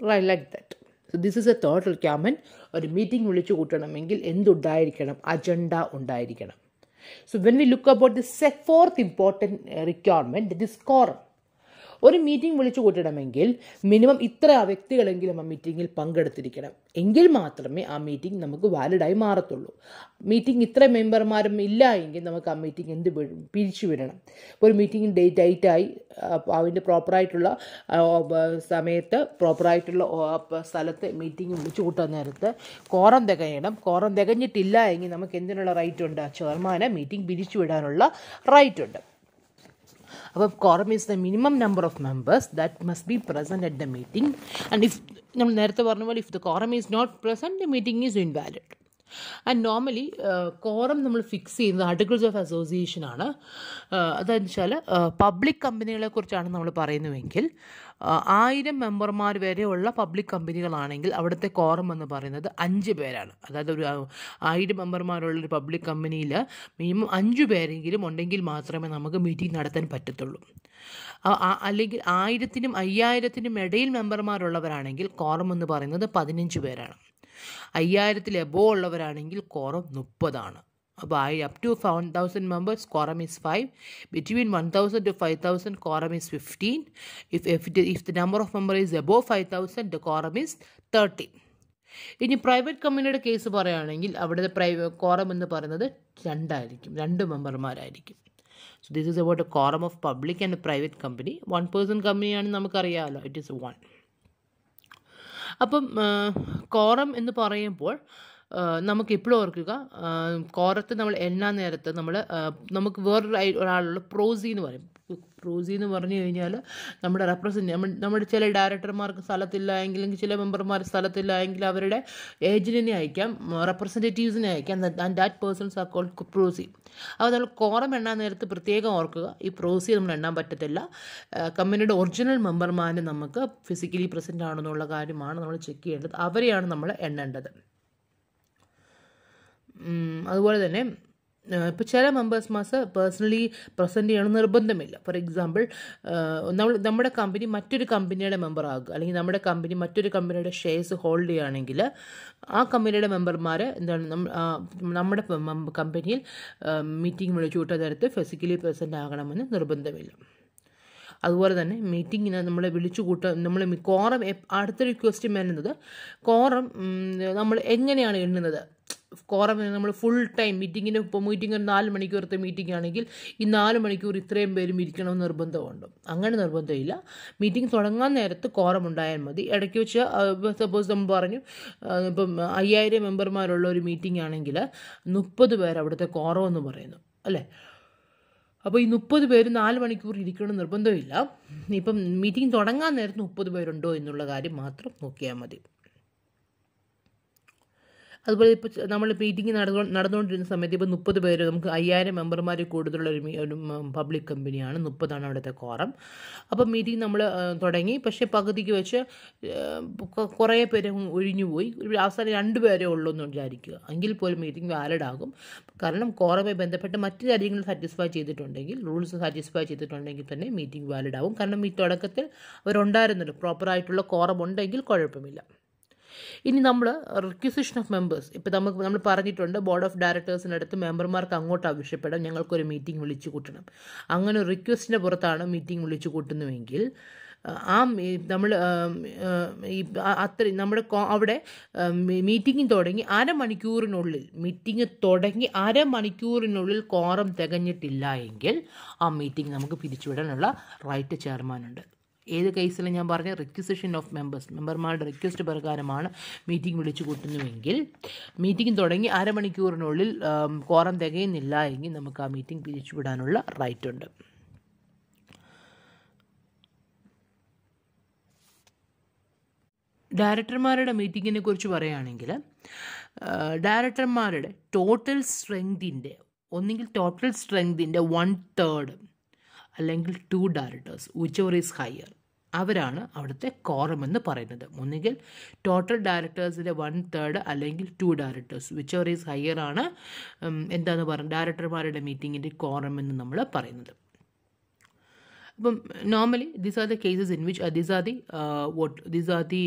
like that. So this is a third requirement. ഒരു meeting വിളിച്ചു കൂട്ടണമെങ്കിൽ എന്തുണ്ടായിരിക്കണം? Agenda ഉണ്ടായിരിക്കണം. So when we look about the fourth important requirement, that is quorum. ഒരു meeting വിളിച്ചു കൂട്ടണമെങ്കിൽ minimum ഇത്ര വ്യക്തികളെങ്കിലും ആ മീറ്റിങ്ങിൽ പങ്കെടുത്തിരിക്കണം. എങ്കിൽ മാത്രമേ ആ മീറ്റിംഗ് നമുക്ക് വാലിഡായി മാറത്തുള്ളൂ. മീറ്റിംഗ് ഇത്ര മെമ്പർമാരും ഇല്ല എങ്കിൽ നമുക്ക് ആ മീറ്റിംഗ് പിരിച്ചുവിടണം. ഒരു മീറ്റിംഗ് ഡേറ്റായി അതിൻ്റെ പ്രോപ്പറായിട്ടുള്ള സമയത്ത് പ്രോപ്പറായിട്ടുള്ള സ്ഥലത്ത് മീറ്റിംഗ് വിളിച്ചു കൂട്ടാൻ നേരത്ത് കോറം തികയണം. കോറം തികഞ്ഞിട്ടില്ല എങ്കിൽ നമുക്ക് എന്തിനുള്ള റൈറ്റ് ഉണ്ട്? ചെയർമാനെ മീറ്റിംഗ് പിരിച്ചുവിടാനുള്ള റൈറ്റ് ഉണ്ട്. Our quorum is the minimum number of members that must be present at the meeting, and if the quorum is not present, the meeting is invalid. And normally quorum നമ്മൾ fix ചെയ്യുന്നത് articles of association ആണ്. അതെന്ന് വെച്ചാൽ public കമ്പനികളെ കുറിച്ചാണ് നമ്മൾ പറയുന്നതെങ്കിൽ 1000 മെമ്പർമാർ വരെയുള്ള പബ്ലിക് കമ്പനികളാണെങ്കിൽ അവിടുത്തെ കോറം എന്ന് പറയുന്നത് 5 പേരാണ്. അതായത് ഒരു 1000 മെമ്പർമാരുള്ളൊരു പബ്ലിക് കമ്പനിയിൽ മിനിമം 5 പേരെങ്കിലും ഉണ്ടെങ്കിൽ മാത്രമേ നമുക്ക് മീറ്റിംഗ് നടത്താൻ പറ്റത്തുള്ളൂ. അല്ലെങ്കിൽ 1000-നും 5000-നും ഇടയിൽ മെമ്പർമാരുള്ളവരാണെങ്കിൽ കോറം എന്ന് പറയുന്നത് 15 പേരാണ്. 5000-ൽ എബോവ് ഉള്ളവരാണെങ്കിൽ കോറം 30 ആണ്. അപ്പോൾ up to 1000 members, quorum is 5. Between 1000 to 5000, quorum is 15. If the number of members is above 5000, the quorum is 13. ഇനി പ്രൈവറ്റ് കമ്പനിയുടെ കേസ് പറയുകയാണെങ്കിൽ അവിടുത്തെ quorum എന്ന് പറയുന്നത് 2 ആയിരിക്കും, 2 മെമ്പർമാരായിരിക്കും. So this is about a quorum of public and private company. 1 person കമ്പനിയാണ് നമുക്കറിയാമല്ലോ, it is 1. അപ്പം കോറം എന്ന് പറയുമ്പോൾ നമുക്ക് എപ്പോഴും ഓർക്കുക, കോറത്ത് നമ്മൾ എണ്ണാൻ നേരത്ത് നമുക്ക് ഒരാളുള്ള പ്രോസി എന്ന് പറയും. പ്രോസി എന്ന് പറഞ്ഞു കഴിഞ്ഞാൽ നമ്മുടെ നമ്മുടെ ചില ഡയറക്ടർമാർക്ക് സ്ഥലത്തില്ല എങ്കിൽ, ചില മെമ്പർമാർ സ്ഥലത്തില്ല എങ്കിൽ അവരുടെ ഏജന്റിനെ അയക്കാം, റെപ്രസെൻറ്റേറ്റീവ്സിനെ അയക്കാം. And that persons are called proxy. അപ്പോൾ നമ്മൾ കോറം എണ്ണാൻ നേരത്ത് പ്രത്യേകം ഓർക്കുക, ഈ പ്രോസി നമ്മൾ എണ്ണാൻ പറ്റത്തില്ല. കമ്പനിയുടെ ഒറിജിനൽ മെമ്പർമാരെ നമുക്ക് ഫിസിക്കലി പ്രസൻറ്റ് ആണെന്നുള്ള കാര്യമാണ് നമ്മൾ ചെക്ക് ചെയ്യേണ്ടത്. അവരെയാണ് നമ്മൾ എണ്ണേണ്ടത്. അതുപോലെ തന്നെ ഇപ്പോൾ ചില മെമ്പേഴ്സ് പേഴ്സണലി പ്രസൻറ്റ് ചെയ്യണം നിർബന്ധമില്ല. ഫോർ എക്സാമ്പിൾ, നമ്മുടെ കമ്പനി മറ്റൊരു കമ്പനിയുടെ മെമ്പർ ആകുക, അല്ലെങ്കിൽ നമ്മുടെ കമ്പനി മറ്റൊരു കമ്പനിയുടെ ഷെയർസ് ഹോൾഡ് ചെയ്യുകയാണെങ്കിൽ ആ കമ്പനിയുടെ മെമ്പർമാർ നമ്മുടെ കമ്പനിയിൽ മീറ്റിംഗ് വിളിച്ചു കൂട്ടാൻ നേരത്ത് ഫിസിക്കലി പ്രസൻറ്റ് ആകണമെന്ന് നിർബന്ധമില്ല. അതുപോലെ തന്നെ മീറ്റിങ്ങിന് നമ്മളെ വിളിച്ചു നമ്മൾ കോറം അടുത്തൊരു ക്വസ്റ്റ്യൻ വരുന്നത്, കോറം നമ്മൾ എങ്ങനെയാണ് എണ്ണുന്നത്? കോറം നമ്മൾ ഫുൾ ടൈം ഇപ്പോൾ മീറ്റിംഗ് 4 മണിക്കൂറത്തെ മീറ്റിംഗ് ആണെങ്കിൽ ഈ 4 മണിക്കൂർ ഇത്രയും പേരും ഇരിക്കണമെന്ന് നിർബന്ധമുണ്ട്? അങ്ങനെ നിർബന്ധമില്ല. മീറ്റിംഗ് തുടങ്ങാൻ നേരത്ത് കോറം ഉണ്ടായാൽ മതി. ഇടയ്ക്ക് വെച്ച് സപ്പോസ് നമ്മൾ പറഞ്ഞു ഇപ്പം 5000 മെമ്പർമാരുള്ള ഒരു മീറ്റിംഗ് ആണെങ്കിൽ 30 പേർ അവിടുത്തെ കോറം എന്ന് പറയുന്നു, അല്ലേ? അപ്പോൾ ഈ 30 പേര് 4 മണിക്കൂർ ഇരിക്കണം നിർബന്ധമില്ല. ഇപ്പം മീറ്റിംഗ് തുടങ്ങാൻ നേരത്ത് 30 പേരുണ്ടോ എന്നുള്ള കാര്യം മാത്രം നോക്കിയാൽ മതി. അതുപോലെ ഇപ്പോൾ നമ്മൾ മീറ്റിംഗ് നടന്നുകൊണ്ടിരുന്ന സമയത്ത് ഇപ്പോൾ 30 പേര്, നമുക്ക് 5000 മെമ്പർമാർ കൂടുതലുള്ള ഒരു പബ്ലിക് കമ്പനിയാണ്, 30 അവിടുത്തെ കോറം. അപ്പം മീറ്റിംഗ് നമ്മൾ തുടങ്ങി, പക്ഷേ പകുതിക്ക് വെച്ച് കുറേ പേര് ഒഴിഞ്ഞുപോയി, അവസാനം 2 പേരേ ഉള്ളൂ എന്ന് വിചാരിക്കുക. എങ്കിൽ പോലും മീറ്റിംഗ് വാലിഡ് ആകും. കാരണം കോറമായി ബന്ധപ്പെട്ട് മറ്റ് കാര്യങ്ങൾ സാറ്റിസ്ഫൈ ചെയ്തിട്ടുണ്ടെങ്കിൽ, റൂൾസ് സാറ്റിസ്ഫൈ ചെയ്തിട്ടുണ്ടെങ്കിൽ തന്നെ മീറ്റിംഗ് വാലിഡ് ആകും. കാരണം ഈ തുടക്കത്തിൽ അവരുണ്ടായിരുന്നല്ലോ, പ്രോപ്പറായിട്ടുള്ള കോറം ഉണ്ടെങ്കിൽ കുഴപ്പമില്ല. ഇനി നമ്മൾ റിക്വസിഷൻ ഓഫ് മെമ്പേഴ്സ്, ഇപ്പോൾ നമ്മൾ പറഞ്ഞിട്ടുണ്ട് ബോർഡ് ഓഫ് ഡയറക്ടേഴ്സിൻ്റെ അടുത്ത് മെമ്പർമാർക്ക് അങ്ങോട്ട് ആവശ്യപ്പെടാം, ഞങ്ങൾക്കൊരു മീറ്റിംഗ് വിളിച്ചു കൂട്ടണം. അങ്ങനെ ഒരു റിക്വസ്റ്റിൻ്റെ പുറത്താണ് മീറ്റിംഗ് വിളിച്ചു കൂട്ടുന്നുവെങ്കിൽ നമ്മൾ നമ്മുടെ അവിടെ മീറ്റിംഗ് തുടങ്ങി അരമണിക്കൂറിനുള്ളിൽ കോറം തികഞ്ഞിട്ടില്ല എങ്കിൽ ആ മീറ്റിംഗ് നമുക്ക് പിരിച്ചുവിടാനുള്ള റൈറ്റ് ചെയർമാനുണ്ട്. ഏത് കേസിലും ഞാൻ പറഞ്ഞ റിക്വസിഷൻ ഓഫ് മെമ്പർമാരുടെ റിക്വസ്റ്റ് പ്രകാരമാണ് മീറ്റിംഗ് വിളിച്ചു കൂട്ടുന്നുവെങ്കിൽ മീറ്റിംഗ് തുടങ്ങി അരമണിക്കൂറിനുള്ളിൽ ക്വാറം തികയുന്നില്ല എങ്കിൽ നമുക്ക് ആ മീറ്റിംഗ് പിരിച്ചുവിടാനുള്ള റൈറ്റ് ഉണ്ട്. ഡയറക്ടർമാരുടെ മീറ്റിങ്ങിനെ കുറിച്ച് പറയുകയാണെങ്കിൽ ഡയറക്ടർമാരുടെ ടോട്ടൽ സ്ട്രെങ്തിൻ്റെ ഒന്നുകിൽ ടോട്ടൽ സ്ട്രെങ്തിൻ്റെ 1/3 അല്ലെങ്കിൽ 2 ഡയറക്ടേഴ്സ് whichever is higher അവരാണ് അവിടുത്തെ കോറം എന്ന് പറയുന്നത്. ഒന്നുകിൽ ടോട്ടൽ ഡയറക്ടേഴ്സിൻ്റെ 1/3 അല്ലെങ്കിൽ 2 ഡയറക്ടേഴ്സ് whichever is higher ആണ് എന്താന്ന് പറയുന്നത് ഡയറക്ടർമാരുടെ മീറ്റിങ്ങിൻ്റെ കോറം എന്ന് നമ്മൾ പറയുന്നത്. അപ്പം normally these are the cases in which these are the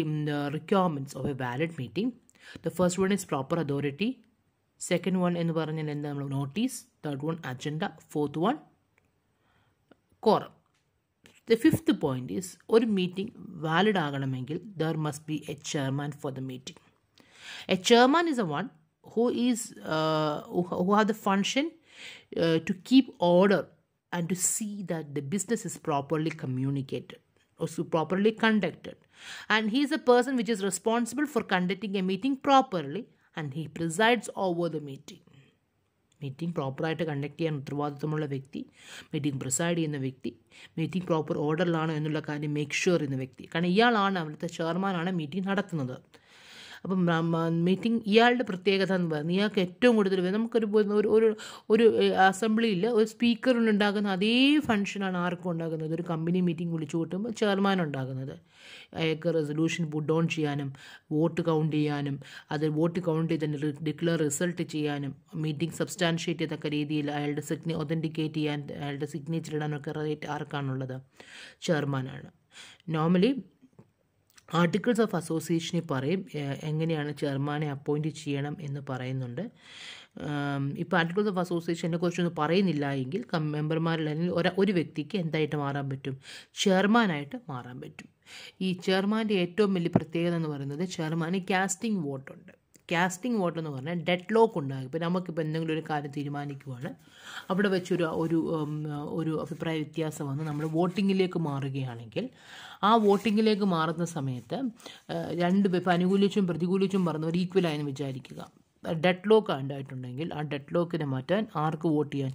requirements of A valid meeting. The first one is proper authority, second one എന്ന് പറഞ്ഞാൽ എന്താ നമ്മൾ notice, third one agenda, fourth one quorum. The fifth point is ഒരു meeting valid ആകണമെങ്കിൽ there must be a chairman for the meeting. A chairman is a one who have the function to keep order and to see that the business is properly communicated or properly conducted, and he is a person which is responsible for conducting a meeting properly and he presides over the meeting. Meeting പ്രോപ്പറായിട്ട് conduct ചെയ്യാൻ ഉത്തരവാദിത്വമുള്ള വ്യക്തി, meeting പ്രിസൈഡ് ചെയ്യുന്ന വ്യക്തി, meeting proper ഓർഡറിലാണോ എന്നുള്ള കാര്യം make sure ചെയ്യുന്ന വ്യക്തി. കാരണം ഇയാളാണ് അവിടുത്തെ ചെയർമാനാണ് മീറ്റിംഗ് നടത്തുന്നത്. അപ്പം മീറ്റിംഗ് ഇയാളുടെ പ്രത്യേകത എന്ന് പറയുന്നത് ഇയാൾക്ക് ഏറ്റവും കൂടുതൽ നമുക്കൊരു ഒരു അസംബ്ലിയിൽ ഒരു സ്പീക്കറിനുണ്ടാകുന്ന അതേ ഫംഗ്ഷനാണ് ആർക്കും ഉണ്ടാകുന്നത്. ഒരു കമ്പനി മീറ്റിംഗ് വിളിച്ചു കൂട്ടുമ്പോൾ ചെയർമാൻ ഉണ്ടാകുന്നത്. അയാൾക്ക് റെസൊല്യൂഷൻ പുട്ട് ഓൺ ചെയ്യാനും വോട്ട് കൗണ്ട് ചെയ്യാനും അത് വോട്ട് കൗണ്ട് ചെയ്ത് ഡിക്ലെയർ റിസൾട്ട് ചെയ്യാനും മീറ്റിംഗ് സബ്സ്റ്റാൻഷ്യേറ്റ് ചെയ്തൊക്കെ രീതിയിൽ അയാളുടെ ഒതൻറ്റിക്കേറ്റ് ചെയ്യാൻ അയാളുടെ സിഗ്നേച്ചർ ഇടാനൊക്കെ റൈറ്റ് ആർക്കാണുള്ളത്? ചെയർമാനാണ്. നോർമലി ആർട്ടിക്കിൾസ് ഓഫ് അസോസിയേഷനിൽ പറയും എങ്ങനെയാണ് ചെയർമാനെ അപ്പോയിൻറ്റ് ചെയ്യണം എന്ന് പറയുന്നുണ്ട്. ഇപ്പോൾ ആർട്ടിക്കിൾസ് ഓഫ് അസോസിയേഷനെ കുറിച്ചൊന്നും പറയുന്നില്ല എങ്കിൽ മെമ്പർമാരിൽ ഒരു വ്യക്തിക്ക് എന്തായിട്ട് മാറാൻ പറ്റും? ചെയർമാനായിട്ട് മാറാൻ പറ്റും. ഈ ചെയർമാൻ്റെ ഏറ്റവും വലിയ പ്രത്യേകത എന്ന് പറയുന്നത് ചെയർമാന് കാസ്റ്റിംഗ് വോട്ടുണ്ട്. കാസ്റ്റിംഗ് വോട്ട് എന്ന് പറഞ്ഞാൽ ഡെഡ് ലോക്ക് ഉണ്ടാകും. ഇപ്പോൾ നമുക്കിപ്പോൾ എന്തെങ്കിലും ഒരു കാര്യം തീരുമാനിക്കുവാണ്, അവിടെ വെച്ചൊരു ഒരു അഭിപ്രായ വ്യത്യാസം വന്ന് നമ്മൾ വോട്ടിങ്ങിലേക്ക് മാറുകയാണെങ്കിൽ ആ വോട്ടിങ്ങിലേക്ക് മാറുന്ന സമയത്ത് ഇപ്പോൾ അനുകൂലിച്ചും പ്രതികൂലിച്ചും പറഞ്ഞവർ ഈക്വലായെന്ന് വിചാരിക്കുക. ഡെഡ് ലോക്ക് ഉണ്ടായിട്ടുണ്ടെങ്കിൽ ആ ഡെഡ് ലോക്കിനെ മാറ്റാൻ ആർക്ക് വോട്ട് ചെയ്യാൻ?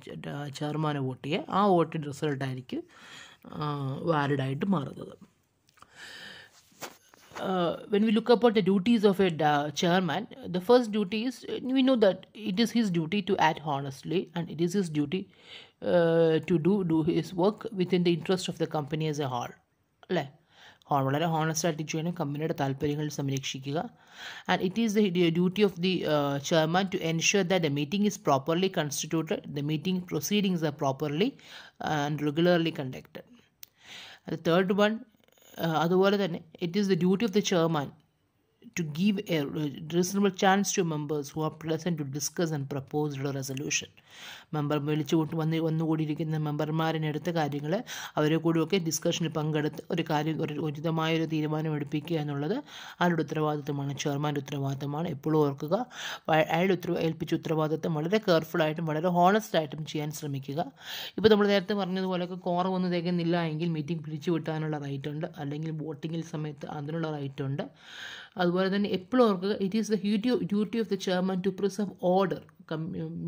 ചെയർമാനെ വോട്ട് ചെയ്യുക. ആ വോട്ടിൻ്റെ റിസൾട്ടായിരിക്കും വാലിഡായിട്ട് മാറുന്നത്. When we look upon the duties of a chairman, the first duty is we know that it is his duty to act honestly and it is his duty to do his work within the interest of the company as a whole. അല്ലേ? വളരെ ഹോണസ്റ്റായിട്ട് ചെയ്യണം, കമ്പനിയുടെ താല്പര്യങ്ങൾ സംരക്ഷിക്കുക. And it is the duty of the chairman to ensure that the meeting is properly constituted, the meeting proceedings are properly and regularly conducted. The third one അതുപോലെ തന്നെ it is the duty of the chairman to give a reasonable chance to members who are present to discuss and propose a resolution. Member വിളിച്ചു വന്നുകൂടിയിരിക്കുന്ന മെമ്പർമാരിനെടുത്ത കാര്യങ്ങൾ അവരെ കൂടിയൊക്കെ ഡിസ്കഷനിൽ പങ്കെടുത്ത് ഒരു ഉചിതമായൊരു തീരുമാനം എടുപ്പിക്കുക എന്നുള്ളത് അയാളുടെ ഉത്തരവാദിത്തമാണ്, ചെയർമാൻ്റെ ഉത്തരവാദിത്തമാണ്. എപ്പോഴും ഓർക്കുക, അയാളുടെ ഏൽപ്പിച്ച ഉത്തരവാദിത്തം വളരെ കെയർഫുള്ളായിട്ടും വളരെ ഹോണസ്റ്റായിട്ടും ചെയ്യാൻ ശ്രമിക്കുക. ഇപ്പോൾ നമ്മൾ നേരത്തെ പറഞ്ഞതുപോലെയൊക്കെ കോറം ഒന്നും തികയുന്നില്ല എങ്കിൽ മീറ്റിംഗ് പിരിച്ചു വിട്ടാനുള്ള റൈറ്റ് ഉണ്ട്, അല്ലെങ്കിൽ വോട്ടിങ്ങിൽ സമയത്ത് അതിനുള്ള റൈറ്റ് ഉണ്ട്. അതുപോലെ തന്നെ എപ്പോഴും ഓർക്കുക, it is the duty of the chairman to preserve order.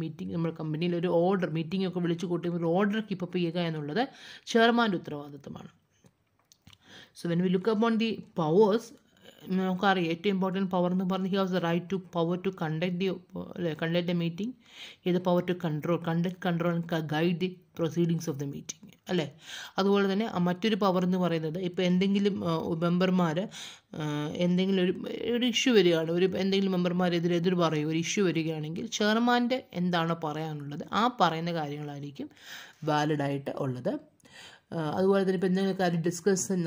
Meeting നമ്മുടെ കമ്പനിയിൽ ഒരു ഓർഡർ, മീറ്റിംഗ് ഒക്കെ വിളിച്ചു കൂട്ടുമ്പോൾ ഒരു ഓർഡർ കീപ്പപ്പ് ചെയ്യുക എന്നുള്ളത് ചെയർമാൻ്റെ ഉത്തരവാദിത്തമാണ്. So when we look upon the powers, നമുക്കറിയാം ഏറ്റവും ഇമ്പോർട്ടൻറ്റ് പവർ എന്ന് പറഞ്ഞാൽ he has the right to power to conduct the meeting, he the power to control and guide the proceedings of the meeting, അല്ലേ? അതുപോലെ തന്നെ മറ്റൊരു power എന്ന് പറയുന്നത് ഇപ്പോൾ എന്തെങ്കിലും മെമ്പർമാർ എന്തെങ്കിലും ഒരു ഇഷ്യൂ വരികയാണ്, എന്തെങ്കിലും മെമ്പർമാർ എതിർ പറയും, ഒരു ഇഷ്യൂ വരികയാണെങ്കിൽ ചെയർമാൻ്റെ എന്താണോ പറയാനുള്ളത് ആ പറയുന്ന കാര്യങ്ങളായിരിക്കും വാലിഡായിട്ട് ഉള്ളത്. അതുപോലെ തന്നെ ഇപ്പോൾ എന്തെങ്കിലും കാര്യം ഡിസ്കഷൻ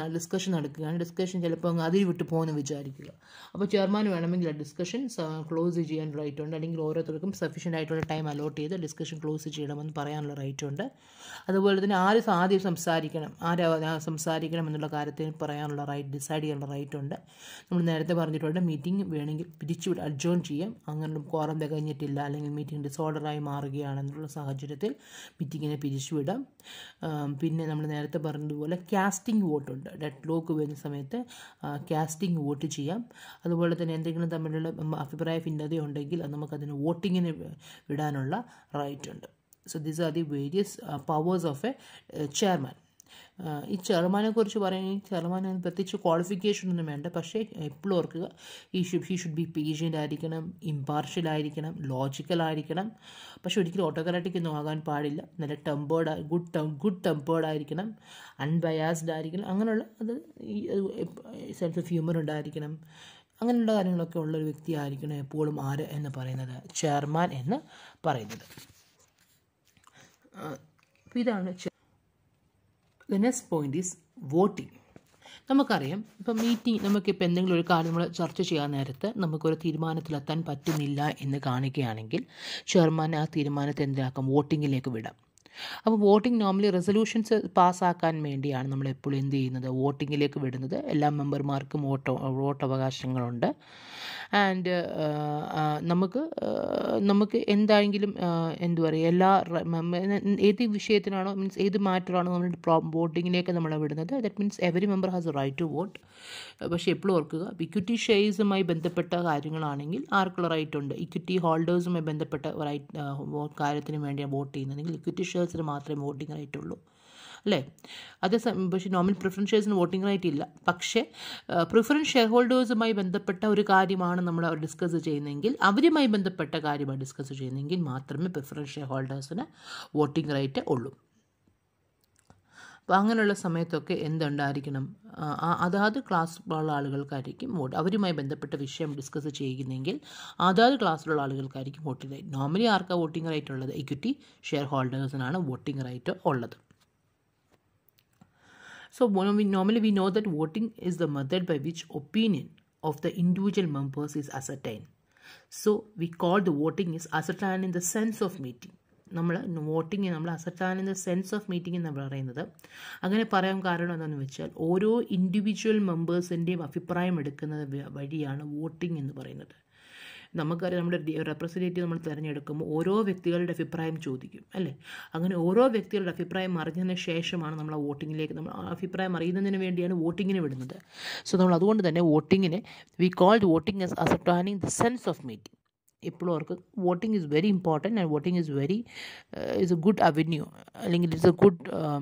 നടക്കുകയാണ്, ഡിസ്കഷൻ ചിലപ്പോൾ അതിൽ വിട്ട് പോകുമെന്ന് വിചാരിക്കുക. അപ്പോൾ ചെയർമാൻ വേണമെങ്കിൽ ആ ഡിസ്കഷൻ ക്ലോസ് ചെയ്യാൻ റൈറ്റ് ഉണ്ട്, അല്ലെങ്കിൽ ഓരോരുത്തർക്കും സഫീഷ്യൻ്റ് ആയിട്ടുള്ള ടൈം അലോട്ട് ചെയ്ത് ഡിസ്കഷൻ ക്ലോസ് ചെയ്യണമെന്ന് പറയാനുള്ള റൈറ്റ് ഉണ്ട്. അതുപോലെ തന്നെ ആദ്യം സംസാരിക്കണം എന്നുള്ള കാര്യത്തിൽ പറയാനുള്ള റൈറ്റ്, ഡിസൈഡ് ചെയ്യാനുള്ള റൈറ്റ് ഉണ്ട്. നമ്മൾ നേരത്തെ പറഞ്ഞിട്ടുണ്ട് മീറ്റിംഗ് വേണമെങ്കിൽ പിരിച്ചുവിടാം, അഡ്ജോൺ ചെയ്യാം. അങ്ങനെ കോറം തികഞ്ഞിട്ടില്ല അല്ലെങ്കിൽ മീറ്റിംഗ് ഡിസോർഡറായി മാറുകയാണെന്നുള്ള സാഹചര്യത്തിൽ മീറ്റിങ്ങിനെ പിരിച്ചുവിടാം. പിന്നെ നമ്മൾ നേരത്തെ പറഞ്ഞതുപോലെ കാസ്റ്റിംഗ് വോട്ടുണ്ട്. ഡെഡ് ലോക്ക് വരുന്ന സമയത്ത് കാസ്റ്റിംഗ് വോട്ട് ചെയ്യാം. അതുപോലെ തന്നെ എന്തെങ്കിലും തമ്മിലുള്ള അഭിപ്രായ ഭിന്നത ഉണ്ടെങ്കിൽ നമുക്കതിന് വോട്ടിങ്ങിന് വിടാനുള്ള റൈറ്റ് ഉണ്ട്. So these are the various powers of A chairman. ഈ ചെയർമാനെ കുറിച്ച് പറയുകയാണെങ്കിൽ ചെയർമാൻ പ്രത്യേകിച്ച് ക്വാളിഫിക്കേഷൻ ഒന്നും വേണ്ട. പക്ഷേ എപ്പോഴും ഓർക്കുക, ഹി ഷുഡ് ബി പേഷ്യൻ്റ് ആയിരിക്കണം, ഇമ്പാർഷ്യൽ ആയിരിക്കണം, ലോജിക്കൽ ആയിരിക്കണം. പക്ഷെ ഒരിക്കലും ഓട്ടോക്രാറ്റിക് ഒന്നും ആകാൻ പാടില്ല. നല്ല ഗുഡ് ടെമ്പേർഡ് ആയിരിക്കണം, അൺബയാസ്ഡ് ആയിരിക്കണം. അങ്ങനെയുള്ള അത് സെൻസ് ഓഫ് ഹ്യൂമർ ഉണ്ടായിരിക്കണം. അങ്ങനെയുള്ള കാര്യങ്ങളൊക്കെ ഉള്ളൊരു വ്യക്തി ആയിരിക്കണം എപ്പോഴും ആര് എന്ന് പറയുന്നത്, ചെയർമാൻ എന്ന് പറയുന്നത്. ഇതാണ്. The next point is voting. നമുക്കറിയാം, ഇപ്പം നമുക്കിപ്പോൾ എന്തെങ്കിലും ഒരു കാര്യം നമ്മൾ ചർച്ച ചെയ്യാൻ നേരത്ത് നമുക്കൊരു തീരുമാനത്തിലെത്താൻ പറ്റുന്നില്ല എന്ന് കാണുകയാണെങ്കിൽ ചെയർമാൻ ആ തീരുമാനത്തെ എന്താക്കാം, വോട്ടിങ്ങിലേക്ക് വിടാം. അപ്പോൾ വോട്ടിംഗ് നോർമലി റെസൊല്യൂഷൻസ് പാസ്സാക്കാൻ വേണ്ടിയാണ് നമ്മൾ എപ്പോഴും എന്ത് ചെയ്യുന്നത്, വോട്ടിങ്ങിലേക്ക് വിടുന്നത്. എല്ലാ മെമ്പർമാർക്കും വോട്ടവകാശങ്ങളുണ്ട്. ആൻഡ് നമുക്ക് എന്തായെങ്കിലും എന്താ പറയുക, ഏത് വിഷയത്തിനാണോ മീൻസ് ഏത് മാറ്ററാണോ നമ്മൾ വോട്ടിങ്ങിലേക്ക് നമ്മളെ വിടുന്നത്, that means every member has a right to vote. പക്ഷേ എപ്പോഴും ഓർക്കുക, ഇക്വിറ്റി ഷെയർസുമായി ബന്ധപ്പെട്ട കാര്യങ്ങളാണെങ്കിൽ ആർക്കുള്ള റൈറ്റ് ഉണ്ട്, ഇക്വിറ്റി ഹോൾഡേഴ്സുമായി ബന്ധപ്പെട്ട കാര്യത്തിന് വേണ്ടിയാണ് വോട്ട് ചെയ്യുന്നതെങ്കിൽ ഇക്വിറ്റി ഷെയർസിന് മാത്രമേ വോട്ടിംഗ് റൈറ്റ് ഉള്ളൂ, അല്ലേ? പക്ഷേ നോർമൽ പ്രിഫറൻസ് ഷെയർസിന് വോട്ടിംഗ് റൈറ്റ് ഇല്ല. പക്ഷേ പ്രിഫറൻസ് ഷെയർ ഹോൾഡേഴ്സുമായി ബന്ധപ്പെട്ട ഒരു കാര്യമാണ് നമ്മൾ ഡിസ്കസ് ചെയ്യുന്നതെങ്കിൽ, അവരുമായി ബന്ധപ്പെട്ട കാര്യമാണ് ഡിസ്കസ് ചെയ്യുന്നതെങ്കിൽ മാത്രമേ പ്രിഫറൻസ് ഷെയർ ഹോൾഡേഴ്സിന് വോട്ടിംഗ് റൈറ്റ് ഉള്ളൂ. അപ്പോൾ അങ്ങനെയുള്ള സമയത്തൊക്കെ എന്തുണ്ടായിരിക്കണം, അതാത് ക്ലാസ്സിലുള്ള ആളുകൾക്കായിരിക്കും വോട്ട്. അവരുമായി ബന്ധപ്പെട്ട വിഷയം ഡിസ്കസ് ചെയ്യുന്നെങ്കിൽ അതാത് ക്ലാസ്സിലുള്ള ആളുകൾക്കായിരിക്കും വോട്ടിംഗ് റൈറ്റ്. നോർമലി ആർക്കാണ് വോട്ടിംഗ് റൈറ്റ് ഉള്ളത്, ഇക്വിറ്റി ഷെയർ ഹോൾഡേഴ്സിനാണ് വോട്ടിംഗ് റൈറ്റ് ഉള്ളത്. So normally we know that voting is the method by which opinion of the individual members is ascertained. So we call the voting is ascertained in the sense of meeting. നമ്മൾ ascertain in the sense of meeting എന്ന് പറയുന്നത്. അങ്ങനെ പറയാൻ കാരണം എന്താണെന്ന് വെച്ചാൽ, ഓരോ individual മെമ്പേഴ്സിൻ്റെയും അഭിപ്രായം എടുക്കുന്നത് വഴിയാണ് വോട്ടിംഗ് എന്ന് പറയുന്നത്. നമുക്കറിയാം, നമ്മുടെ റെപ്രസെൻറ്റേറ്റീവ് നമ്മൾ തിരഞ്ഞെടുക്കുമ്പോൾ ഓരോ വ്യക്തികളുടെ അഭിപ്രായം ചോദിക്കും, അല്ലേ? അങ്ങനെ ഓരോ വ്യക്തികളുടെ അഭിപ്രായം അറിഞ്ഞതിന് ശേഷമാണ് നമ്മൾ ആ വോട്ടിങ്ങിലേക്ക്, നമ്മൾ ആ അഭിപ്രായം അറിയുന്നതിന് വേണ്ടിയാണ് വോട്ടിങ്ങിന് വിടുന്നത്. സോ നമ്മൾ അതുകൊണ്ട് തന്നെ വോട്ടിങ്ങിനെ we called voting as ascertaining the sense of meeting. എപ്പോഴും അവർക്ക് voting is very important and voting is a good avenue, അല്ലെങ്കിൽ it's a good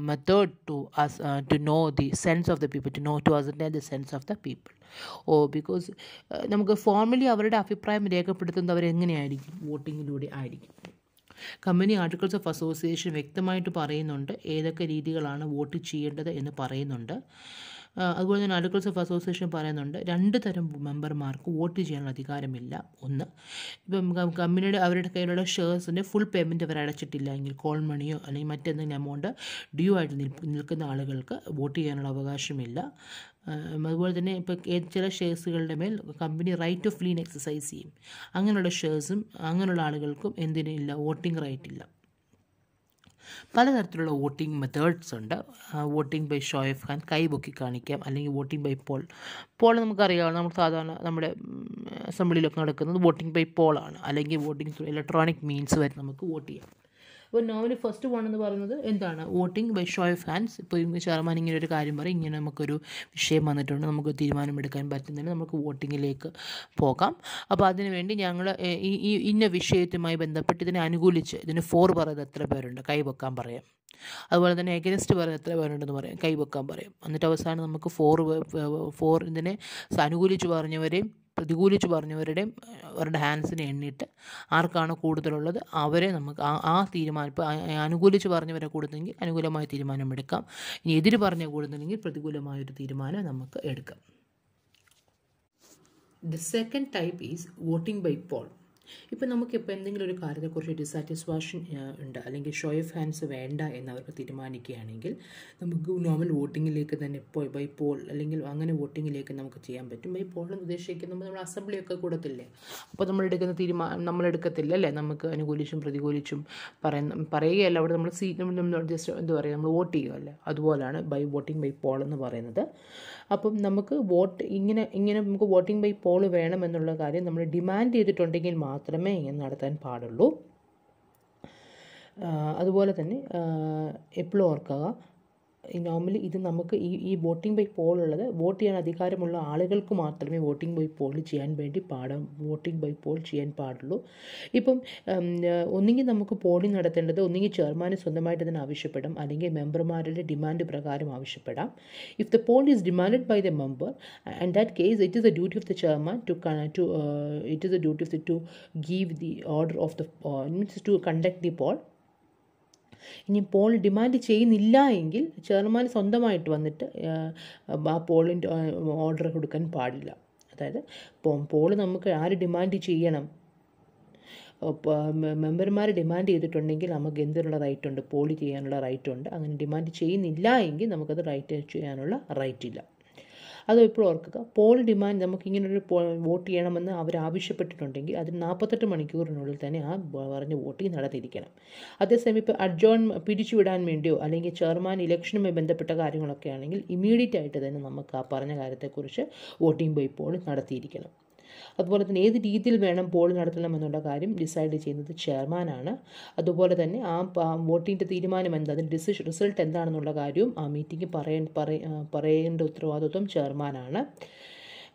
method to know the sense of the people, to ascertain the sense of the people. Because നമുക്ക് formally അവരുടെ അഭിപ്രായം രേഖപ്പെടുത്തുന്നത് അവരെങ്ങനെയായിരിക്കും, വോട്ടിങ്ങിലൂടെ ആയിരിക്കും. Company articles of association വ്യക്തമായിട്ട് പറയുന്നുണ്ട് ഏതൊക്കെ രീതികളാണ് വോട്ട് ചെയ്യേണ്ടത് എന്ന് പറയുന്നുണ്ട്. അതുപോലെ തന്നെ ആർട്ടിക്കിൾസ് ഓഫ് അസോസിയേഷൻ പറയുന്നുണ്ട് 2 തരം മെമ്പർമാർക്ക് വോട്ട് ചെയ്യാനുള്ള അധികാരമില്ല. ഒന്ന്, ഇപ്പം കമ്പനിയുടെ അവരുടെ കയ്യിലുള്ള ഷെയർസിൻ്റെ ഫുൾ പേയ്മെൻറ്റ് അവർ അടച്ചിട്ടില്ല എങ്കിൽ കോൾ മണിയോ അല്ലെങ്കിൽ മറ്റെന്തെങ്കിലും എമൗണ്ട് ഡ്യൂ ആയിട്ട് നിൽക്കുന്ന ആളുകൾക്ക് വോട്ട് ചെയ്യാനുള്ള അവകാശമില്ല. അതുപോലെ തന്നെ ഇപ്പോൾ ചില ഷെയർസുകളുടെ മേൽ company right of lien exercise ചെയ്യും. അങ്ങനെയുള്ള ഷെയർസും അങ്ങനെയുള്ള ആളുകൾക്കും എന്തിനില്ല, വോട്ടിംഗ് റൈറ്റ് ഇല്ല. പലതരത്തിലുള്ള വോട്ടിംഗ് മെത്തേഡ്സ് ഉണ്ട്. Voting by show of hand, കൈ പൊക്കി കാണിക്കാം, അല്ലെങ്കിൽ വോട്ടിംഗ് ബൈ പോൾ നമുക്കറിയാം, നമ്മൾ സാധാരണ നമ്മുടെ അസംബ്ലിയിലൊക്കെ നടക്കുന്നത് വോട്ടിംഗ് ബൈ പോളാണ്, അല്ലെങ്കിൽ വോട്ടിംഗ് ത്രൂ ഇലക്ട്രോണിക് മീൻസ് വരെ നമുക്ക് വോട്ട് ചെയ്യാം. അപ്പോൾ നോർമലി ഫസ്റ്റ് വൺ എന്ന് പറയുന്നത് എന്താണ്, voting by show of hands. ഇപ്പോൾ ചെയർമാൻ ഇങ്ങനെ ഒരു കാര്യം പറയും, ഇങ്ങനെ നമുക്കൊരു വിഷയം വന്നിട്ടുണ്ട്, നമുക്ക് തീരുമാനമെടുക്കാൻ പറ്റുന്നതിന് നമുക്ക് വോട്ടിങ്ങിലേക്ക് പോകാം. അപ്പോൾ അതിനുവേണ്ടി ഞങ്ങൾ ഈ ഇന്ന വിഷയത്തുമായി ബന്ധപ്പെട്ട് ഇതിനെ അനുകൂലിച്ച് ഇതിന് ഫോർ പറയുന്നത് എത്ര പേരുണ്ട്, കൈവെക്കാൻ പറയാം. അതുപോലെ തന്നെ എഗനസ്റ്റ് പറയുന്നത് എത്ര പേരുണ്ടെന്ന് പറയാം, കൈവെക്കാൻ പറയാം. എന്നിട്ട് അവസാനം നമുക്ക് ഫോർ ഇതിനെ അനുകൂലിച്ച് പറഞ്ഞവരെയും പ്രതികൂലിച്ച് പറഞ്ഞവരുടെയും അവരുടെ ഹാൻഡ്സിനെ എണ്ണിയിട്ട് ആർക്കാണ് കൂടുതലുള്ളത് അവരെ നമുക്ക് ആ തീരുമാനം, ഇപ്പോൾ അനുകൂലിച്ച് പറഞ്ഞവരെ കൂടുന്നെങ്കിൽ അനുകൂലമായ തീരുമാനം എടുക്കാം, ഇനി എതിര് പറഞ്ഞ കൂടുന്നുണ്ടെങ്കിൽ പ്രതികൂലമായൊരു തീരുമാനം നമുക്ക് എടുക്കാം. The second type is voting by poll. ഇപ്പോൾ നമുക്കിപ്പോൾ എന്തെങ്കിലും ഒരു കാര്യത്തെക്കുറിച്ച് ഡിസാറ്റിസ്ഫാക്ഷൻ ഉണ്ട്, അല്ലെങ്കിൽ ഷോ ഓഫ് ഹാൻഡ്സ് വേണ്ട എന്നവർക്ക് തീരുമാനിക്കുകയാണെങ്കിൽ നമുക്ക് നോർമൽ വോട്ടിങ്ങിലേക്ക് തന്നെ ബൈ പോൾ അല്ലെങ്കിൽ അങ്ങനെ വോട്ടിങ്ങിലേക്ക് നമുക്ക് ചെയ്യാൻ പറ്റും. ബൈ പോൾ എന്ന് ഉദ്ദേശിക്കുന്നത് നമ്മൾ അസംബ്ലിയൊക്കെ കൂടത്തില്ലേ, അപ്പോൾ നമ്മളെടുക്കുന്ന തീരുമാനം നമ്മളെടുക്കത്തില്ല അല്ലേ, നമുക്ക് അനുകൂലിച്ചും പ്രതികൂലിച്ചും പറയുകയല്ല, അവിടെ നമ്മൾ ജസ്റ്റ് എന്താ പറയുക, നമ്മൾ വോട്ട് ചെയ്യുകയല്ലേ, അതുപോലെയാണ് വോട്ടിംഗ് ബൈ പോൾ എന്ന് പറയുന്നത്. അപ്പം നമുക്ക് ഇങ്ങനെ നമുക്ക് വോട്ടിംഗ് ബൈ പോൾ വേണമെന്നുള്ള കാര്യം നമ്മൾ ഡിമാൻഡ് ചെയ്തിട്ടുണ്ടെങ്കിൽ മാത്രമേ ഇങ്ങനെ നടത്താൻ പാടുള്ളൂ. അതുപോലെ തന്നെ എപ്പോഴും ഓർക്കുക, നോർമലി ഇത് നമുക്ക് ഈ വോട്ടിംഗ് ബൈ പോൾ ഉള്ളത് വോട്ട് ചെയ്യാൻ അധികാരമുള്ള ആളുകൾക്ക് മാത്രമേ വോട്ടിംഗ് ബൈ പോൾ ചെയ്യാൻ വേണ്ടി വോട്ടിംഗ് ബൈ പോൾ ചെയ്യാൻ പാടുള്ളൂ. ഇപ്പം ഒന്നുകിൽ നമുക്ക് പോളിംഗ് നടത്തേണ്ടത് ഒന്നുകിൽ ചെയർമാന് സ്വന്തമായിട്ട് തന്നെ ആവശ്യപ്പെടാം, അല്ലെങ്കിൽ മെമ്പർമാരുടെ ഡിമാൻഡ് പ്രകാരം ആവശ്യപ്പെടാം. If the poll is demanded by the member, in that case it is the duty of the chairman to give the order of the means to conduct the poll. ഇനി Paul demand ചെയ്യുന്നില്ല എങ്കിൽ chairman സ്വന്തമായിട്ട് വന്നിട്ട് ആ പോളിൻ്റെ order കൊടുക്കാൻ പാടില്ല. അതായത് Paul നമുക്ക് ആര് ഡിമാൻഡ് ചെയ്യണം, മെമ്പർമാർ ഡിമാൻഡ് ചെയ്തിട്ടുണ്ടെങ്കിൽ നമുക്ക് എന്തിനുള്ള റൈറ്റ് ഉണ്ട്, പോൾ ചെയ്യാനുള്ള റൈറ്റ് ഉണ്ട്. അങ്ങനെ ഡിമാൻഡ് ചെയ്യുന്നില്ല എങ്കിൽ നമുക്കത് റൈറ്റ് ചെയ്യാനുള്ള റൈറ്റ് ഇല്ല. അത് ഇപ്പോൾ ഓർക്കുക, പോൾ ഡിമാൻഡ് നമുക്കിങ്ങനൊരു വോട്ട് ചെയ്യണമെന്ന് അവർ ആവശ്യപ്പെട്ടിട്ടുണ്ടെങ്കിൽ അതിന് 48 മണിക്കൂറിനുള്ളിൽ തന്നെ ആ പറഞ്ഞ വോട്ടിംഗ് നടത്തിയിരിക്കണം. അതേസമയം ഇപ്പോൾ അഡ്ജോൺ പിരിച്ചുവിടാൻ വേണ്ടിയോ അല്ലെങ്കിൽ ചെയർമാൻ ഇലക്ഷനുമായി ബന്ധപ്പെട്ട കാര്യങ്ങളൊക്കെ ആണെങ്കിൽ ഇമ്മീഡിയറ്റ് ആയിട്ട് തന്നെ നമുക്ക് ആ പറഞ്ഞ കാര്യത്തെക്കുറിച്ച് വോട്ടിംഗ് ബൈ പോൾ നടത്തിയിരിക്കണം. അതുപോലെ തന്നെ ഏത് രീതിയിൽ വേണം പോൾ നടത്തണം എന്നുള്ള കാര്യം ഡിസൈഡ് ചെയ്യുന്നത് ചെയർമാനാണ്. അതുപോലെ തന്നെ ആ വോട്ടിൻ്റെ തീരുമാനം എന്താ, അതിൻ്റെ റിസൾട്ട് എന്താണെന്നുള്ള കാര്യവും ആ മീറ്റിംഗ് പറയേണ്ട ഉത്തരവാദിത്വം ചെയർമാനാണ്.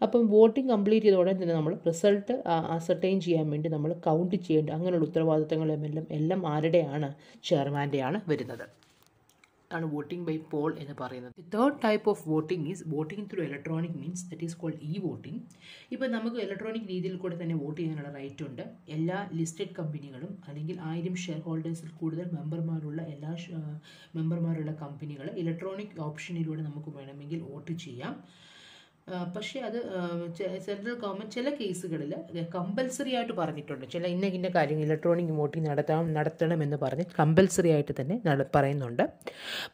അപ്പം വോട്ടിംഗ് കംപ്ലീറ്റ് ചെയ്ത ഉടനെ തന്നെ നമ്മൾ റിസൾട്ട് അസർട്ടൈൻ ചെയ്യാൻ വേണ്ടി നമ്മൾ കൗണ്ട് ചെയ്യേണ്ട അങ്ങനെയുള്ള ഉത്തരവാദിത്തങ്ങളും എല്ലാം ആരുടെയാണ്, ചെയർമാൻ്റെയാണ് വരുന്നത്. ആണ് വോട്ടിംഗ് ബൈ പോൾ എന്ന് പറയുന്നത്. The third type of voting is voting through electronic means, that is called e voting. ഇപ്പോൾ നമുക്ക് ഇലക്ട്രോണിക് രീതിയിൽ കൂടെ തന്നെ വോട്ട് ചെയ്യാനുള്ള റൈറ്റ് ഉണ്ട്. എല്ലാ ലിസ്റ്റഡ് കമ്പനികളും അല്ലെങ്കിൽ 1000 ഷെയർ ഹോൾഡേഴ്സിൽ കൂടുതൽ മെമ്പർമാരുള്ള കമ്പനികൾ ഇലക്ട്രോണിക് ഓപ്ഷനിലൂടെ നമുക്ക് വേണമെങ്കിൽ വോട്ട് ചെയ്യാം. പക്ഷേ അത് സെൻട്രൽ ഗവൺമെൻറ് ചില കേസുകളിൽ കമ്പൽസറി ആയിട്ട് പറഞ്ഞിട്ടുണ്ട്. ചില ഇന്ന കാര്യങ്ങൾ ഇലക്ട്രോണിക് വോട്ടിംഗ് നടത്തണമെന്ന് പറഞ്ഞ് കമ്പൽസറി ആയിട്ട് തന്നെ പറയുന്നുണ്ട്.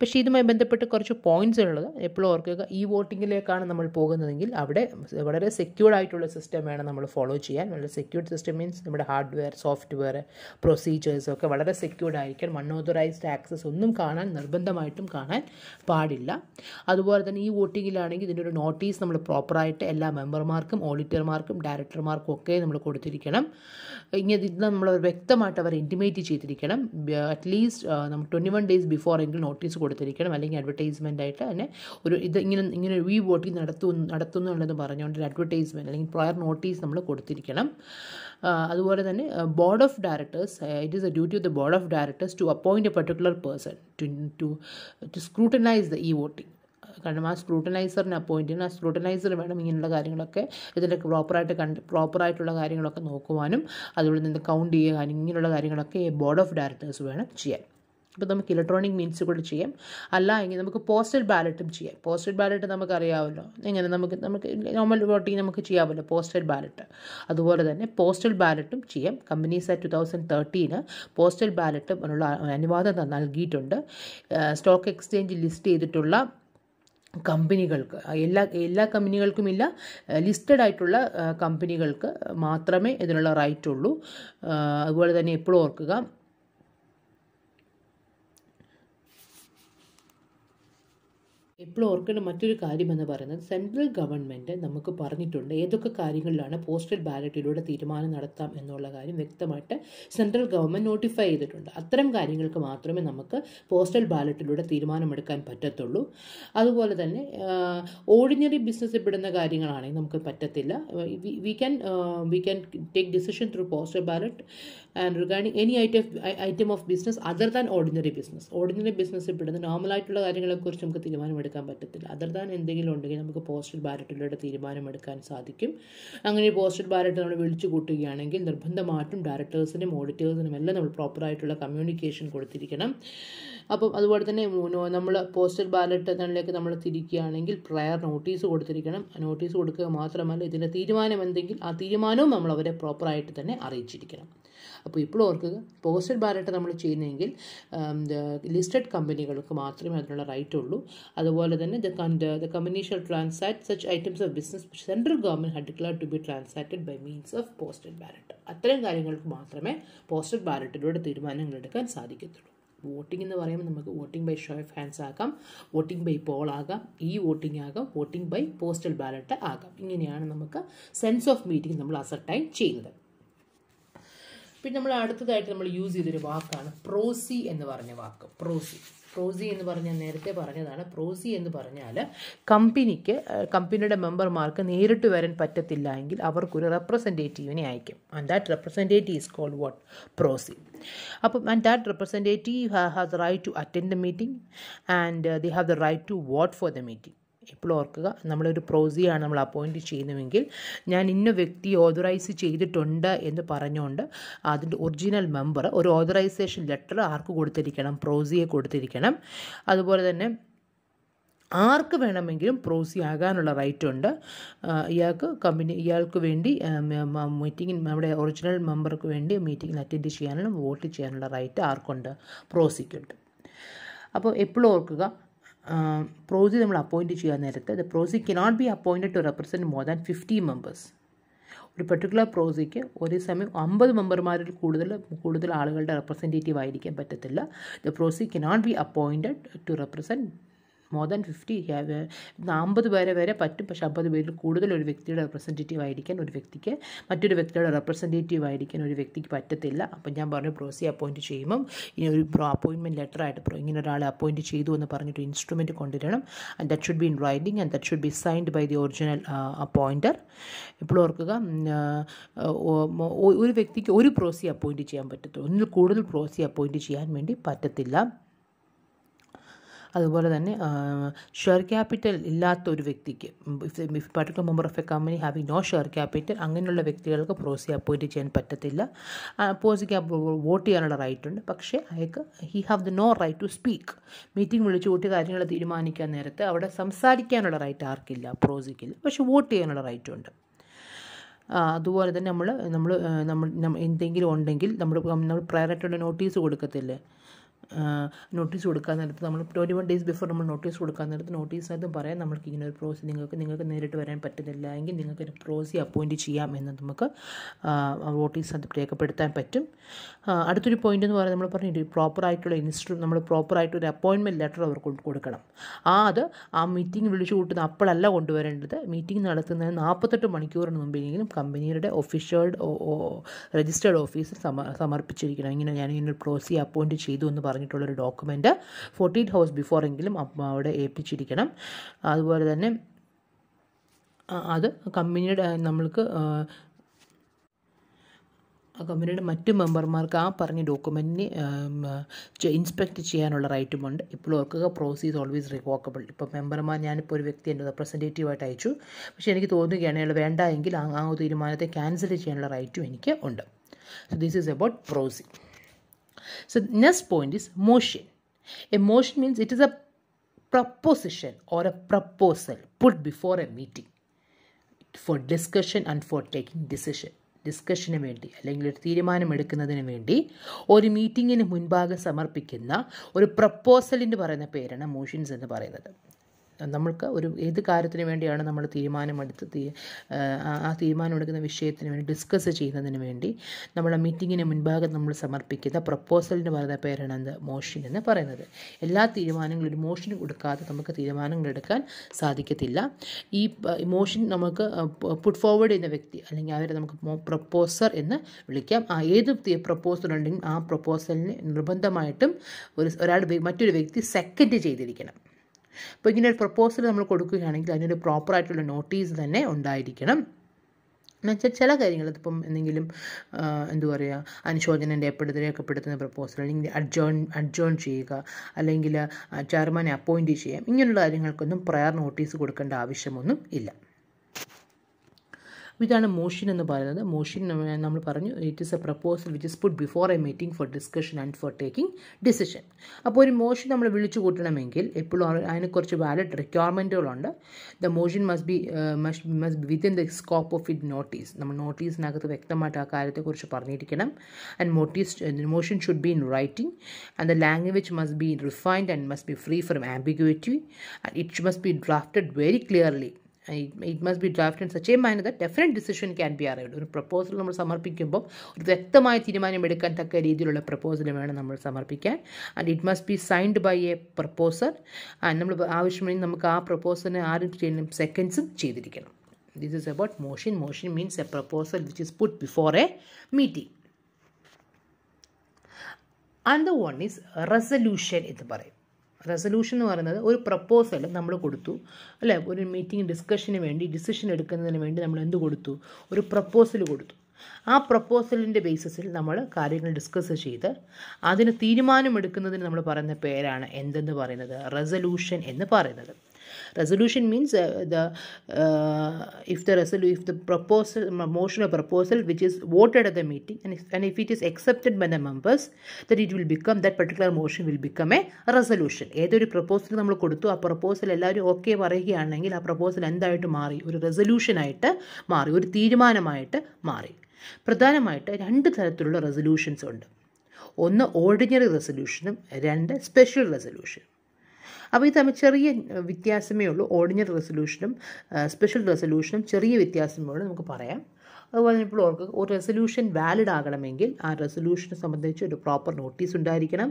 പക്ഷേ ഇതുമായി ബന്ധപ്പെട്ട് കുറച്ച് പോയിൻറ്റ്സ് ഉള്ളത് എപ്പോഴും ഓർക്കുക. ഈ വോട്ടിങ്ങിലേക്കാണ് നമ്മൾ പോകുന്നതെങ്കിൽ അവിടെ വളരെ സെക്യൂർഡ് ആയിട്ടുള്ള സിസ്റ്റം വേണം നമ്മൾ ഫോളോ ചെയ്യാൻ. വളരെ സെക്യൂർഡ് സിസ്റ്റം മീൻസ് നമ്മുടെ ഹാർഡ്വെയർ, സോഫ്റ്റ്വെയർ, പ്രൊസീജിയേഴ്സ് ഒക്കെ വളരെ സെക്യൂർഡ് ആയിരിക്കണം. അൺഓതറൈസ്ഡ് ആക്സസ് ഒന്നും നിർബന്ധമായിട്ടും കാണാൻ പാടില്ല. അതുപോലെ തന്നെ ഈ വോട്ടിങ്ങിലാണെങ്കിൽ ഇതിൻ്റെ ഒരു നോട്ടീസ് നമ്മൾ പ്രോപ്പറായിട്ട് എല്ലാ മെമ്പർമാർക്കും, ഓഡിറ്റർമാർക്കും, ഡയറക്ടർമാർക്കും ഒക്കെ നമ്മൾ കൊടുത്തിരിക്കണം. ഇത് നമ്മൾ വ്യക്തമായിട്ട് അവർ ഇൻറ്റിമേറ്റ് ചെയ്തിരിക്കണം. അറ്റ്ലീസ്റ്റ് നമ്മൾ 21 days ബിഫോർ എങ്കിലും നോട്ടീസ് കൊടുത്തിരിക്കണം. അല്ലെങ്കിൽ അഡ്വർടൈസ്മെൻ്റ് ആയിട്ട് തന്നെ ഇങ്ങനെ ഈ വോട്ടിംഗ് നടത്തുന്നുണ്ടെന്ന് പറഞ്ഞുകൊണ്ട് ഒരു അഡ്വർടൈസ്മെൻറ്റ് അല്ലെങ്കിൽ പ്രയർ നോട്ടീസ് നമ്മൾ കൊടുത്തിരിക്കണം. അതുപോലെ തന്നെ board of directors, it is a duty of the board of directors to appoint a particular person to scrutinise the ഈ വോട്ടിംഗ്. കാരണം ആ സ്ക്രൂട്ടനൈസറിനെ അപ്പോയിൻറ്റ് ചെയ്യണം. ആ സ്ക്രൂട്ടനൈസർ വേണം ഇങ്ങനെയുള്ള കാര്യങ്ങളൊക്കെ ഇതിൻ്റെ പ്രോപ്പറായിട്ടുള്ള കാര്യങ്ങളൊക്കെ നോക്കുവാനും അതുപോലെ നിന്ന് കൗണ്ട് ചെയ്യുക, ഇങ്ങനെയുള്ള കാര്യങ്ങളൊക്കെ ബോർഡ് ഓഫ് ഡയറക്ടേഴ്സ് വേണം ചെയ്യാൻ. അപ്പോൾ നമുക്ക് ഇലക്ട്രോണിക് മീൻസ് കൂടെ ചെയ്യാം. അല്ല എങ്കിൽ നമുക്ക് പോസ്റ്റൽ ബാലറ്റും ചെയ്യാം. പോസ്റ്റൽ ബാലറ്റ് നമുക്കറിയാമല്ലോ, എങ്ങനെ നമുക്ക് നോർമൽ വോട്ടിങ് നമുക്ക് ചെയ്യാമല്ലോ പോസ്റ്റൽ ബാലറ്റ്. അതുപോലെ തന്നെ പോസ്റ്റൽ ബാലറ്റും ചെയ്യാം. കമ്പനീസ് ആക്ട് 2013 പോസ്റ്റൽ ബാലറ്റ് എന്നുള്ള അനുവാദം നൽകിയിട്ടുണ്ട്. സ്റ്റോക്ക് എക്സ്ചേഞ്ചിൽ ലിസ്റ്റ് ചെയ്തിട്ടുള്ള കമ്പനികൾക്ക്, എല്ലാ കമ്പനികൾക്കുമില്ല, ലിസ്റ്റഡ് ആയിട്ടുള്ള കമ്പനികൾക്ക് മാത്രമേ ഇതിനുള്ള റൈറ്റ് ഉള്ളൂ. അതുപോലെ തന്നെ എപ്പോഴും ഓർക്കുക, എപ്പോഴും ഓർക്കേണ്ട മറ്റൊരു കാര്യമെന്ന് പറയുന്നത് സെൻട്രൽ ഗവൺമെൻറ് നമുക്ക് പറഞ്ഞിട്ടുണ്ട് ഏതൊക്കെ കാര്യങ്ങളിലാണ് പോസ്റ്റൽ ബാലറ്റിലൂടെ തീരുമാനം നടത്താം എന്നുള്ള കാര്യം വ്യക്തമായിട്ട് സെൻട്രൽ ഗവൺമെൻറ് നോട്ടിഫൈ ചെയ്തിട്ടുണ്ട്. അത്തരം കാര്യങ്ങൾക്ക് മാത്രമേ നമുക്ക് പോസ്റ്റൽ ബാലറ്റിലൂടെ തീരുമാനമെടുക്കാൻ പറ്റത്തുള്ളൂ. അതുപോലെ തന്നെ ഓർഡിനറി ബിസിനസ്സിൽ പെടുന്ന കാര്യങ്ങളാണെങ്കിൽ നമുക്ക് പറ്റത്തില്ല. We can take decision through postal ballot and regarding any item of business other than ordinary business. Ordinary ബിസിനസ്സിൽ പെടുന്ന നോർമലായിട്ടുള്ള കാര്യങ്ങളെക്കുറിച്ച് നമുക്ക് തീരുമാനമെടുക്കാൻ പറ്റത്തില്ല. അതർ ദാൻ എന്തെങ്കിലും ഉണ്ടെങ്കിൽ നമുക്ക് പോസ്റ്റൽ ബാലറ്റിലൂടെ തീരുമാനമെടുക്കാൻ സാധിക്കും. അങ്ങനെ പോസ്റ്റൽ ബാലറ്റ് നമ്മൾ വിളിച്ചു കൂട്ടുകയാണെങ്കിൽ നിർബന്ധമായിട്ടും ഡയറക്ടേഴ്സിനും ഓഡിറ്റേഴ്സിനും എല്ലാം നമ്മൾ പ്രോപ്പറായിട്ടുള്ള കമ്മ്യൂണിക്കേഷൻ കൊടുത്തിരിക്കണം. അപ്പം അതുപോലെ തന്നെ നമ്മൾ പോസ്റ്റൽ ബാലറ്റിലേക്ക് നമ്മൾ തിരിക്കുകയാണെങ്കിൽ പ്രയർ നോട്ടീസ് കൊടുത്തിരിക്കണം. നോട്ടീസ് കൊടുക്കുക മാത്രമല്ല ഇതിൻ്റെ തീരുമാനം എന്തെങ്കിൽ ആ തീരുമാനവും നമ്മൾ അവരെ പ്രോപ്പറായിട്ട് തന്നെ അറിയിച്ചിരിക്കണം. അപ്പോൾ ഇപ്പോൾ ഓർക്കുക, പോസ്റ്റൽ ബാലറ്റ് നമ്മൾ ചെയ്യുന്നതെങ്കിൽ ലിസ്റ്റഡ് കമ്പനികൾക്ക് മാത്രമേ അതിനുള്ള റൈറ്റ് ഉള്ളൂ. അതുപോലെ തന്നെ the company shall transact such items of business central government had declared to be transacted by means of postal ballot. അത്തരം കാര്യങ്ങൾക്ക് മാത്രമേ പോസ്റ്റൽ ബാലറ്റിലൂടെ തീരുമാനങ്ങൾ എടുക്കാൻ സാധിക്കത്തുള്ളൂ. വോട്ടിംഗ് എന്ന് പറയുമ്പോൾ നമുക്ക് voting by show of hands ആകാം, വോട്ടിംഗ് ബൈ പോൾ ആകാം, ഈ വോട്ടിംഗ് ആകാം, വോട്ടിംഗ് ബൈ പോസ്റ്റൽ ബാലറ്റ് ആകാം. ഇങ്ങനെയാണ് നമുക്ക് സെൻസ് ഓഫ് മീറ്റിംഗ് നമ്മൾ അസർട്ടൈൻ ചെയ്യുന്നത്. പിന്നെ നമ്മൾ അടുത്തതായിട്ട് നമ്മൾ യൂസ് ചെയ്തൊരു വാക്കാണ് പ്രോസി എന്ന് പറഞ്ഞ വാക്ക്. പ്രോസി പ്രോസി എന്ന് പറഞ്ഞാൽ നേരത്തെ പറഞ്ഞതാണ്. പ്രോസി എന്ന് പറഞ്ഞാൽ കമ്പനിയുടെ മെമ്പർമാർക്ക് നേരിട്ട് വരാൻ പറ്റത്തില്ല എങ്കിൽ അവർക്കൊരു റെപ്രസെൻറ്റേറ്റീവിനെ അയക്കും. And that representative is called what? Proxy. അപ്പം and that representative has the right to attend the meeting and they have the right to vote for the meeting. ഇപ്പോൾ ഓർക്കുക, നമ്മളൊരു പ്രോസിയാണ് നമ്മൾ അപ്പോയിൻറ്റ് ചെയ്യുന്നതെങ്കിൽ ഞാൻ ഇന്ന വ്യക്തി ഓതറൈസ് ചെയ്തിട്ടുണ്ട് എന്ന് പറഞ്ഞുകൊണ്ട് അതിൻ്റെ ഒറിജിനൽ മെമ്പർ ഒരു ഓതറൈസേഷൻ ലെറ്റർ ആർക്ക് കൊടുത്തിരിക്കണം? പ്രോസിയെ കൊടുത്തിരിക്കണം. അതുപോലെ തന്നെ ആർക്ക് വേണമെങ്കിലും പ്രോസി ആകാനുള്ള റൈറ്റ് ഉണ്ട്. ഇയാൾക്ക് വേണ്ടി മീറ്റിങ്ങിൽ നമ്മുടെ ഒറിജിനൽ മെമ്പർക്ക് വേണ്ടി മീറ്റിങ്ങിൽ അറ്റൻഡ് ചെയ്യാനുള്ള വോട്ട് ചെയ്യാനുള്ള റൈറ്റ് ആർക്കുണ്ട്? പ്രോസിക്കുണ്ട്. അപ്പോൾ എപ്പോഴും ഓർക്കുക, പ്രോസി നമ്മൾ അപ്പോയിൻറ്റ് ചെയ്യാൻ നേരത്തെ the proxy cannot be appointed to represent more than 50 members. ഒരു പെർട്ടിക്കുലർ പ്രോസിക്ക് ഒരേ സമയം 50 മെമ്പർമാരിൽ കൂടുതൽ ആളുകളുടെ റെപ്രസെൻറ്റേറ്റീവ് ആയിരിക്കാൻ പറ്റത്തില്ല. The proxy cannot be appointed to represent more than 50. 50 പേരെ വരെ പറ്റും, പക്ഷേ 50 പേരിൽ കൂടുതൽ ഒരു വ്യക്തിയുടെ റെപ്രസെൻറ്റേറ്റീവ് ആയിരിക്കാൻ മറ്റൊരു വ്യക്തിയുടെ റെപ്രസെൻറ്റേറ്റീവ് ആയിരിക്കാൻ ഒരു വ്യക്തിക്ക് പറ്റത്തില്ല. അപ്പം ഞാൻ പറഞ്ഞു, പ്രോസി അപ്പോയിൻറ്റ് ചെയ്യുമ്പം ഇനി ഒരു അപ്പോയിൻമെൻറ്റ് ലെറ്ററായിട്ട് ഇങ്ങനെ ഒരാളെ അപ്പോയിൻറ്റ് ചെയ്തു എന്ന് പറഞ്ഞിട്ട് ഇൻസ്ട്രുമെൻറ്റ് കൊണ്ടുവരണം. And that should be in writing and that should be signed by the original appointer. ഇപ്പോൾ ഓർക്കുക, ഒരു വ്യക്തിക്ക് ഒരു പ്രോസി അപ്പോയിൻറ്റ് ചെയ്യാൻ പറ്റത്തുള്ളൂ. ഒന്നിൽ കൂടുതൽ പ്രോസി അപ്പോയിൻറ്റ് ചെയ്യാൻ വേണ്ടി പറ്റത്തില്ല. അതുപോലെ തന്നെ ഷെയർ ക്യാപിറ്റൽ ഇല്ലാത്ത ഒരു വ്യക്തിക്ക്, if particular member of a company having no share capital, അങ്ങനെയുള്ള വ്യക്തികൾക്ക് പ്രോസി അപ്പോയിൻറ്റ് ചെയ്യാൻ പറ്റത്തില്ല. പ്രോസിക്ക് വോട്ട് ചെയ്യാനുള്ള റൈറ്റ് ഉണ്ട്, പക്ഷേ അയാൾക്ക് he have the no right to speak. Meeting വിളിച്ചു കൂട്ടി കാര്യങ്ങൾ തീരുമാനിക്കാൻ നേരത്തെ അവിടെ സംസാരിക്കാനുള്ള റൈറ്റ് ആർക്കില്ല? പ്രോസിക്കില്ല. പക്ഷേ വോട്ട് ചെയ്യാനുള്ള റൈറ്റ് ഉണ്ട്. അതുപോലെ തന്നെ നമ്മൾ എന്തെങ്കിലും ഉണ്ടെങ്കിൽ നമ്മൾ പ്രയറായിട്ടുള്ള നോട്ടീസ് കൊടുക്കത്തില്ലേ? നോട്ടീസ് കൊടുക്കാൻ നേരത്ത് നമ്മൾ 21 days ബിഫോർ നമ്മൾ നോട്ടീസ് കൊടുക്കാൻ നേരത്ത് നോട്ടീസിനകത്തും പറയാം നമ്മൾക്ക് ഇങ്ങനെ ഒരു പ്രോസി നിങ്ങൾക്ക് നേരിട്ട് വരാൻ പറ്റുന്നില്ല എങ്കിൽ നിങ്ങൾക്ക് ഒരു പ്രോസി അപ്പോയിൻറ്റ് ചെയ്യാം എന്ന് നമുക്ക് നോട്ടീസിനകത്ത് രേഖപ്പെടുത്താൻ പറ്റും. അടുത്തൊരു പോയിൻ്റ് എന്ന് പറയുന്നത്, നമ്മൾ പറഞ്ഞു പ്രോപ്പറായിട്ടുള്ള നമ്മൾ പ്രോപ്പറായിട്ടൊരു അപ്പോയിൻമെൻറ്റ് ലെറ്റർ അവർക്ക് കൊടുക്കണം. അത് ആ മീറ്റിംഗ് വിളിച്ചു കൂട്ടുന്ന അപ്പോഴല്ല കൊണ്ടുവരേണ്ടത്. മീറ്റിംഗ് നടത്തുന്നതിന് 48 മണിക്കൂറിന് മുമ്പെങ്കിലും കമ്പനിയുടെ രജിസ്റ്റേർഡ് ഓഫീസിൽ സമർപ്പിച്ചിരിക്കണം. ഞാനിങ്ങനെ ഒരു പ്രോസി അപ്പോയിൻറ്റ് ചെയ്തു എന്ന് പറഞ്ഞിട്ടുള്ളൊരു ഡോക്യുമെൻറ്റ് 48 hours ബിഫോർ എങ്കിലും അവിടെ ഏൽപ്പിച്ചിരിക്കണം. അതുപോലെ തന്നെ അത് കമ്പനിയുടെ മറ്റു മെമ്പർമാർക്ക് ആ പറഞ്ഞ ഡോക്യുമെൻറ്റിനെ ഇൻസ്പെക്ട് ചെയ്യാനുള്ള റൈറ്റുമുണ്ട്. ഇപ്പോൾ ഓർക്കുക, പ്രോസി ഈസ് ഓൾവേസ് റിവോക്കബിൾ. ഇപ്പോൾ മെമ്പർമാർ, ഞാനിപ്പോൾ ഒരു വ്യക്തി എൻ്റെ റെപ്രസെൻറ്റേറ്റീവായിട്ട് അയച്ചു, പക്ഷേ എനിക്ക് തോന്നുകയാണ് അയാൾ വേണ്ട എങ്കിൽ ആ തീരുമാനത്തെ ക്യാൻസൽ ചെയ്യാനുള്ള റൈറ്റും എനിക്ക് ഉണ്ട്. So this is about പ്രോസി. So the next point is motion. A motion means it is a proposition or a proposal put before a meeting for discussion and for taking decision. ഡിസ്കഷന് വേണ്ടി അല്ലെങ്കിൽ ഒരു തീരുമാനമെടുക്കുന്നതിന് വേണ്ടി ഒരു മീറ്റിങ്ങിന് മുൻപാകെ സമർപ്പിക്കുന്ന ഒരു പ്രപ്പോസലിന് പറയുന്ന പേരാണ് മോഷൻസ് എന്ന് പറയുന്നത്. നമ്മൾക്ക് ഏത് കാര്യത്തിന് വേണ്ടിയാണ് നമ്മൾ തീരുമാനമെടുത്ത് ആ തീരുമാനമെടുക്കുന്ന വിഷയത്തിന് വേണ്ടി ഡിസ്കസ് ചെയ്യുന്നതിന് വേണ്ടി നമ്മളെ മീറ്റിങ്ങിന് മുൻപാകെ നമ്മൾ സമർപ്പിക്കുന്ന പ്രപ്പോസലിന് പറയുന്ന പേരാണ് മോഷൻ എന്ന് പറയുന്നത്. എല്ലാ തീരുമാനങ്ങളും ഒരു മോഷൻ കൊടുക്കാതെ നമുക്ക് തീരുമാനങ്ങൾ എടുക്കാൻ സാധിക്കത്തില്ല. ഈ മോഷൻ നമുക്ക് പുട്ട് ഫോർവേഡ് ചെയ്യുന്ന വ്യക്തി അല്ലെങ്കിൽ അവരെ നമുക്ക് പ്രപ്പോസർ എന്ന് വിളിക്കാം. ഏത് പ്രപ്പോസൽ ഉണ്ടെങ്കിൽ ആ പ്രപ്പോസലിന് നിർബന്ധമായിട്ടും മറ്റൊരു വ്യക്തി സെക്കൻഡ് ചെയ്തിരിക്കണം. അപ്പോൾ ഇങ്ങനെ ഒരു പ്രപ്പോസൽ നമ്മൾ കൊടുക്കുകയാണെങ്കിൽ അതിനൊരു പ്രോപ്പറായിട്ടുള്ള നോട്ടീസ് തന്നെ ഉണ്ടായിരിക്കണം. എന്നുവെച്ചാൽ ചില കാര്യങ്ങൾ ഇപ്പം എന്തെങ്കിലും അനുശോചനം രേഖപ്പെടുത്തുന്ന പ്രപ്പോസൽ, അല്ലെങ്കിൽ അഡ്ജോൺ ചെയ്യുക, അല്ലെങ്കിൽ ചെയർമാനെ അപ്പോയിൻറ്റ് ചെയ്യാം, ഇങ്ങനെയുള്ള കാര്യങ്ങൾക്കൊന്നും പ്രയർ നോട്ടീസ് കൊടുക്കേണ്ട ആവശ്യമൊന്നും ഇല്ല. ഇതാണ് മോഷൻ എന്ന് പറയുന്നത്. മോഷൻ നമ്മൾ പറഞ്ഞു, it is a proposal which is put before a meeting for discussion and for taking decision. അപ്പോൾ ഒരു മോഷൻ നമ്മൾ വിളിച്ചു കൂട്ടണമെങ്കിൽ എപ്പോഴും അതിന് കുറച്ച് വാലിഡ് റിക്വയർമെൻറ്റുകളുണ്ട്. The motion must be within the scope of it notice. നമ്മൾ നോട്ടീസിനകത്ത് വ്യക്തമായിട്ട് ആ കാര്യത്തെക്കുറിച്ച് പറഞ്ഞിരിക്കണം. And motion should be in writing and the language must be refined and must be free from ambiguity and it must be drafted very clearly. It must be drafted in such a manner that definite decision can be arrived. ഒരു proposal നമ്മൾ സമർപ്പിക്കുമ്പോൾ ഒരു വ്യക്തമായ തീരുമാനമെടുക്കാൻ തക്ക രീതിയിലുള്ള proposal വേണം നമ്മൾ സമർപ്പിക്കാൻ. And it must be signed by a proposer. And നമ്മൾ ആവശ്യമെങ്കിൽ നമുക്ക് ആ പ്രപ്പോസലിനെ ആരും ചെയ്യണം, സെക്കൻഡ്സും ചെയ്തിരിക്കണം. This is about motion. Motion means a proposal which is put before a meeting. Another one is resolution എന്ന് പറയും. റെസൊല്യൂഷൻ എന്ന് പറയുന്നത് ഒരു പ്രപ്പോസൽ നമ്മൾ കൊടുത്തു അല്ലേ, ഒരു മീറ്റിംഗ് ഡിസ്കഷന് വേണ്ടി ഡിസിഷൻ എടുക്കുന്നതിന് വേണ്ടി നമ്മൾ എന്ത് കൊടുത്തു, ഒരു പ്രപ്പോസൽ കൊടുത്തു. ആ പ്രപ്പോസലിൻ്റെ ബേസിസിൽ നമ്മൾ കാര്യങ്ങൾ ഡിസ്കസ് ചെയ്ത് അതിന് തീരുമാനമെടുക്കുന്നതിന് നമ്മൾ പറയുന്ന പേരാണ് എന്തെന്ന് പറയുന്നത്, റെസൊല്യൂഷൻ എന്ന് പറയുന്നത്. Resolution means if the motion or proposal which is voted at the meeting and if it is accepted by the members, then it will become, that particular motion will become a resolution. ഏതൊരു proposal നമ്മൾ കൊടുത്തു, ആ proposal എല്ലാവരും okay പറയുകയാണെങ്കിൽ ആ proposal എന്തായിട്ട് മാറി, ഒരു റെസൊല്യൂഷനായിട്ട് മാറി, ഒരു തീരുമാനമായിട്ട് മാറി. പ്രധാനമായിട്ട് 2 തരത്തിലുള്ള റെസൊല്യൂഷൻസ് ഉണ്ട്. ഒന്ന് ഓർഡിനറി റെസൊല്യൂഷനും 2 സ്പെഷ്യൽ റെസൊല്യൂഷനും. അപ്പോൾ ഇത് തമ്മിൽ ചെറിയ വ്യത്യാസമേ ഉള്ളൂ. ഓർഡിനറി റെസൊല്യൂഷനും സ്പെഷ്യൽ റെസൊല്യൂഷനും ചെറിയ വ്യത്യാസമേ ഉള്ളൂ, നമുക്ക് പറയാം. അതുപോലെ ഇപ്പോൾ ഓർക്ക് ഒരു റെസൊല്യൂഷൻ വാലിഡ് ആകണമെങ്കിൽ ആ റെസൊല്യൂഷനെ സംബന്ധിച്ച് ഒരു പ്രോപ്പർ നോട്ടീസ് ഉണ്ടായിരിക്കണം,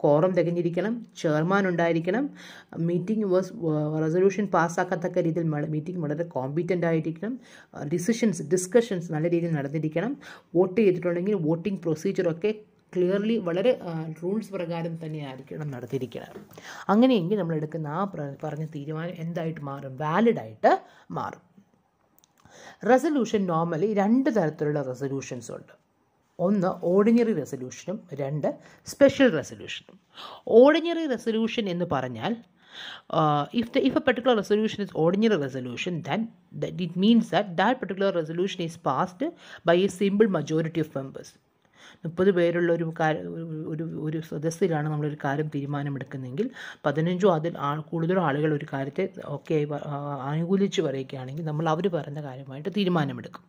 കോറം തികഞ്ഞിരിക്കണം, ചെയർമാൻ ഉണ്ടായിരിക്കണം, റെസൊല്യൂഷൻ പാസ്സാക്കത്തക്ക രീതിയിൽ മീറ്റിംഗ് വളരെ കോമ്പീറ്റൻ്റ് ആയിരിക്കണം, ഡിസ്കഷൻസ് നല്ല രീതിയിൽ നടന്നിരിക്കണം, വോട്ട് ചെയ്തിട്ടുണ്ടെങ്കിൽ വോട്ടിംഗ് പ്രൊസീജിയറൊക്കെ ക്ലിയർലി വളരെ റൂൾസ് പ്രകാരം തന്നെ ആയിരിക്കണം നടത്തിയിരിക്കണം. അങ്ങനെയെങ്കിൽ നമ്മൾ എടുക്കുന്ന ആ പറഞ്ഞ തീരുമാനം എന്തായിട്ട് മാറും, വാലിഡായിട്ട് മാറും. റെസൊല്യൂഷൻ നോർമലി 2 തരത്തിലുള്ള റെസൊല്യൂഷൻസ് ഉണ്ട്. ഒന്ന് ഓർഡിനറി റെസൊല്യൂഷനും 2 സ്പെഷ്യൽ റെസൊല്യൂഷനും. ഓർഡിനറി റെസൊല്യൂഷൻ എന്ന് പറഞ്ഞാൽ if a particular resolution is ordinary resolution, then it means that particular resolution is passed by a simple majority of members. 30 പേരുള്ള ഒരു സദസ്സിലാണ് നമ്മളൊരു കാര്യം തീരുമാനമെടുക്കുന്നതെങ്കിൽ 15 അതിൽ കൂടുതൽ ആളുകൾ ഒരു കാര്യത്തെ ഒക്കെ അനുകൂലിച്ച് പറയുകയാണെങ്കിൽ നമ്മൾ അവർ പറയുന്ന കാര്യമായിട്ട് തീരുമാനമെടുക്കും.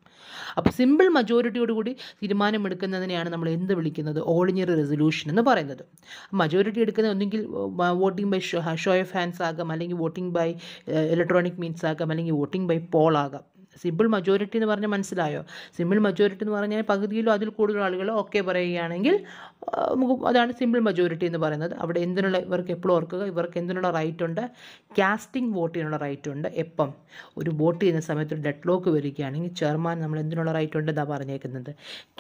അപ്പോൾ സിമ്പിൾ മജോറിറ്റിയോടുകൂടി തീരുമാനമെടുക്കുന്നതിനെയാണ് നമ്മൾ എന്ത് വിളിക്കുന്നത്, ഓർഡിനറി റെസൊല്യൂഷൻ എന്ന് പറയുന്നത്. മജോറിറ്റി എടുക്കുന്നത് ഒന്നെങ്കിൽ voting by show of hands ആകാം, അല്ലെങ്കിൽ വോട്ടിംഗ് ബൈ ഇലക്ട്രോണിക് മീൻസ് ആകാം, അല്ലെങ്കിൽ വോട്ടിംഗ് ബൈ പോൾ ആകാം. സിമ്പിൾ മജോറിറ്റി എന്ന് പറഞ്ഞാൽ മനസ്സിലായോ? സിമ്പിൾ മജോറിറ്റി എന്ന് പറഞ്ഞാൽ പകുതിയിലോ അതിൽ കൂടുതൽ ആളുകൾ ഓക്കെ പറയുകയാണെങ്കിൽ അതാണ് സിമ്പിൾ മജോറിറ്റി എന്ന് പറയുന്നത്. അവിടെ എന്തിനുള്ള, ഇവർക്ക് എപ്പോഴും ഓർക്കുക, ഇവർക്ക് എന്തിനുള്ള റൈറ്റ് ഉണ്ട്, കാസ്റ്റിംഗ് വോട്ട് ചെയ്യാനുള്ള റൈറ്റ് ഉണ്ട്. എപ്പം ഒരു വോട്ട് ചെയ്യുന്ന സമയത്ത് ഒരു ഡെഡ് ലോക്ക് വരികയാണെങ്കിൽ ചെയർമാൻ നമ്മൾ എന്തിനുള്ള റൈറ്റ് ഉണ്ട് എന്നാണ് പറഞ്ഞേക്കുന്നത്,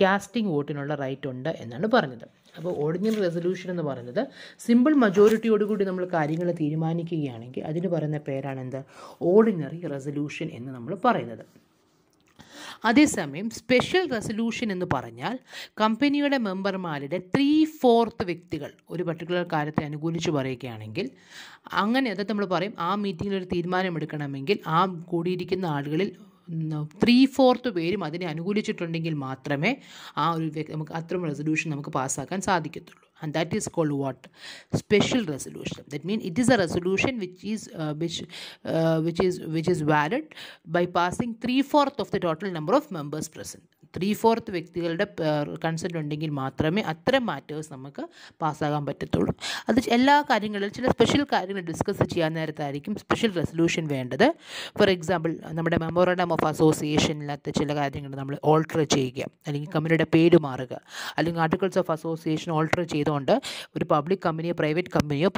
കാസ്റ്റിംഗ് വോട്ടിനുള്ള റൈറ്റ് ഉണ്ട് എന്നാണ് പറഞ്ഞത്. അപ്പോൾ ഓർഡിനറി റെസൊല്യൂഷൻ എന്ന് പറയുന്നത് സിമ്പിൾ മജോറിറ്റിയോടുകൂടി നമ്മൾ കാര്യങ്ങൾ തീരുമാനിക്കുകയാണെങ്കിൽ അതിന് പറയുന്ന പേരാണ് എന്ത്, ഓർഡിനറി റെസൊല്യൂഷൻ എന്ന് നമ്മൾ പറയുന്നത്. അതേസമയം സ്പെഷ്യൽ റെസൊല്യൂഷൻ എന്ന് പറഞ്ഞാൽ കമ്പനിയുടെ മെമ്പർമാരുടെ 3/4 വ്യക്തികൾ ഒരു പർട്ടിക്കുലർ കാര്യത്തെ അനുകൂലിച്ച് പറയുകയാണെങ്കിൽ, അങ്ങനെ അത് നമ്മൾ പറയും ആ മീറ്റിങ്ങിൽ ഒരു തീരുമാനമെടുക്കണമെങ്കിൽ ആ കൂടിയിരിക്കുന്ന ആളുകളിൽ 3/4 പേരും അതിനെ അനുകൂലിച്ചിട്ടുണ്ടെങ്കിൽ മാത്രമേ ആ ഒരു നമുക്ക് അത്തരം റെസൊല്യൂഷൻ നമുക്ക് പാസ്സാക്കാൻ സാധിക്കത്തുള്ളൂ. And that is called what? Special resolution. That means it is a resolution which is valid by passing 3/4 of the total number of members present. 3/4 വ്യക്തികളുടെ കൺസെൻറ്റ് ഉണ്ടെങ്കിൽ മാത്രമേ അത്തരം മാറ്റേഴ്സ് നമുക്ക് പാസ്സാകാൻ പറ്റത്തുള്ളൂ. അത് എല്ലാ കാര്യങ്ങളിലും ചില സ്പെഷ്യൽ കാര്യങ്ങൾ ഡിസ്കസ് ചെയ്യാൻ നേരത്തായിരിക്കും സ്പെഷ്യൽ റെസൊല്യൂഷൻ വേണ്ടത്. ഫോർ എക്സാമ്പിൾ, നമ്മുടെ മെമ്മോറണ്ടം ഓഫ് അസോസിയേഷനിലകത്ത് ചില കാര്യങ്ങൾ നമ്മൾ ഓൾട്ടർ ചെയ്യുക, അല്ലെങ്കിൽ കമ്പനിയുടെ പേര് മാറുക, അല്ലെങ്കിൽ ആർട്ടിക്കിൾസ് ഓഫ് അസോസിയേഷൻ ഓൾട്ടർ ചെയ്തുകൊണ്ട് ഒരു പബ്ലിക് കമ്പനിയോ പ്രൈവറ്റ് കമ്പനിയോ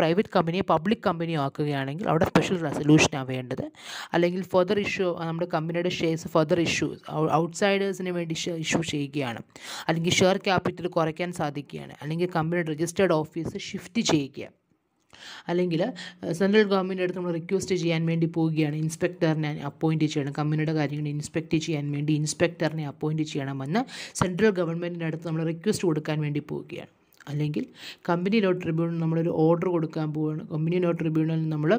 പബ്ലിക് കമ്പനിയോ ആക്കുകയാണെങ്കിൽ അവിടെ സ്പെഷ്യൽ റെസൊല്യൂഷനാണ് വേണ്ടത്. അല്ലെങ്കിൽ ഫർദർ ഇഷ്യൂ, നമ്മുടെ കമ്പനിയുടെ ഷെയർസ് ഫർദർ ഇഷ്യൂസ് ഔട്ട്സൈഡേഴ്സിന് വേണ്ടി ഇഷ്യൂ ചെയ്യുകയാണ്, അല്ലെങ്കിൽ ഷെയർ ക്യാപിറ്റൽ കുറയ്ക്കാൻ സാധിക്കുകയാണ്, അല്ലെങ്കിൽ കമ്പനിയുടെ രജിസ്റ്റേർഡ് ഓഫീസ് ഷിഫ്റ്റ് ചെയ്യുക, അല്ലെങ്കിൽ സെൻട്രൽ ഗവൺമെൻറ് അടുത്ത് നമ്മൾ റിക്വസ്റ്റ് ചെയ്യാൻ വേണ്ടി പോവുകയാണ്, ഇൻസ്പെക്ടറിനെ അപ്പോയിൻറ്റ് ചെയ്യണം, കമ്പനിയുടെ കാര്യങ്ങൾ ഇൻസ്പെക്ട് ചെയ്യാൻ വേണ്ടി ഇൻസ്പെക്ടറിനെ അപ്പോയിൻറ്റ് ചെയ്യണമെന്ന് സെൻട്രൽ ഗവൺമെൻറ്റിൻ്റെ അടുത്ത് നമ്മൾ റിക്വസ്റ്റ് കൊടുക്കാൻ വേണ്ടി പോവുകയാണ്. അല്ലെങ്കിൽ കമ്പനി ലോ ട്രിബ്യൂണൽ നമ്മളൊരു ഓർഡർ കൊടുക്കാൻ പോവുകയാണ്, കമ്പനി ലോ ട്രിബ്യൂണലിൽ നമ്മൾ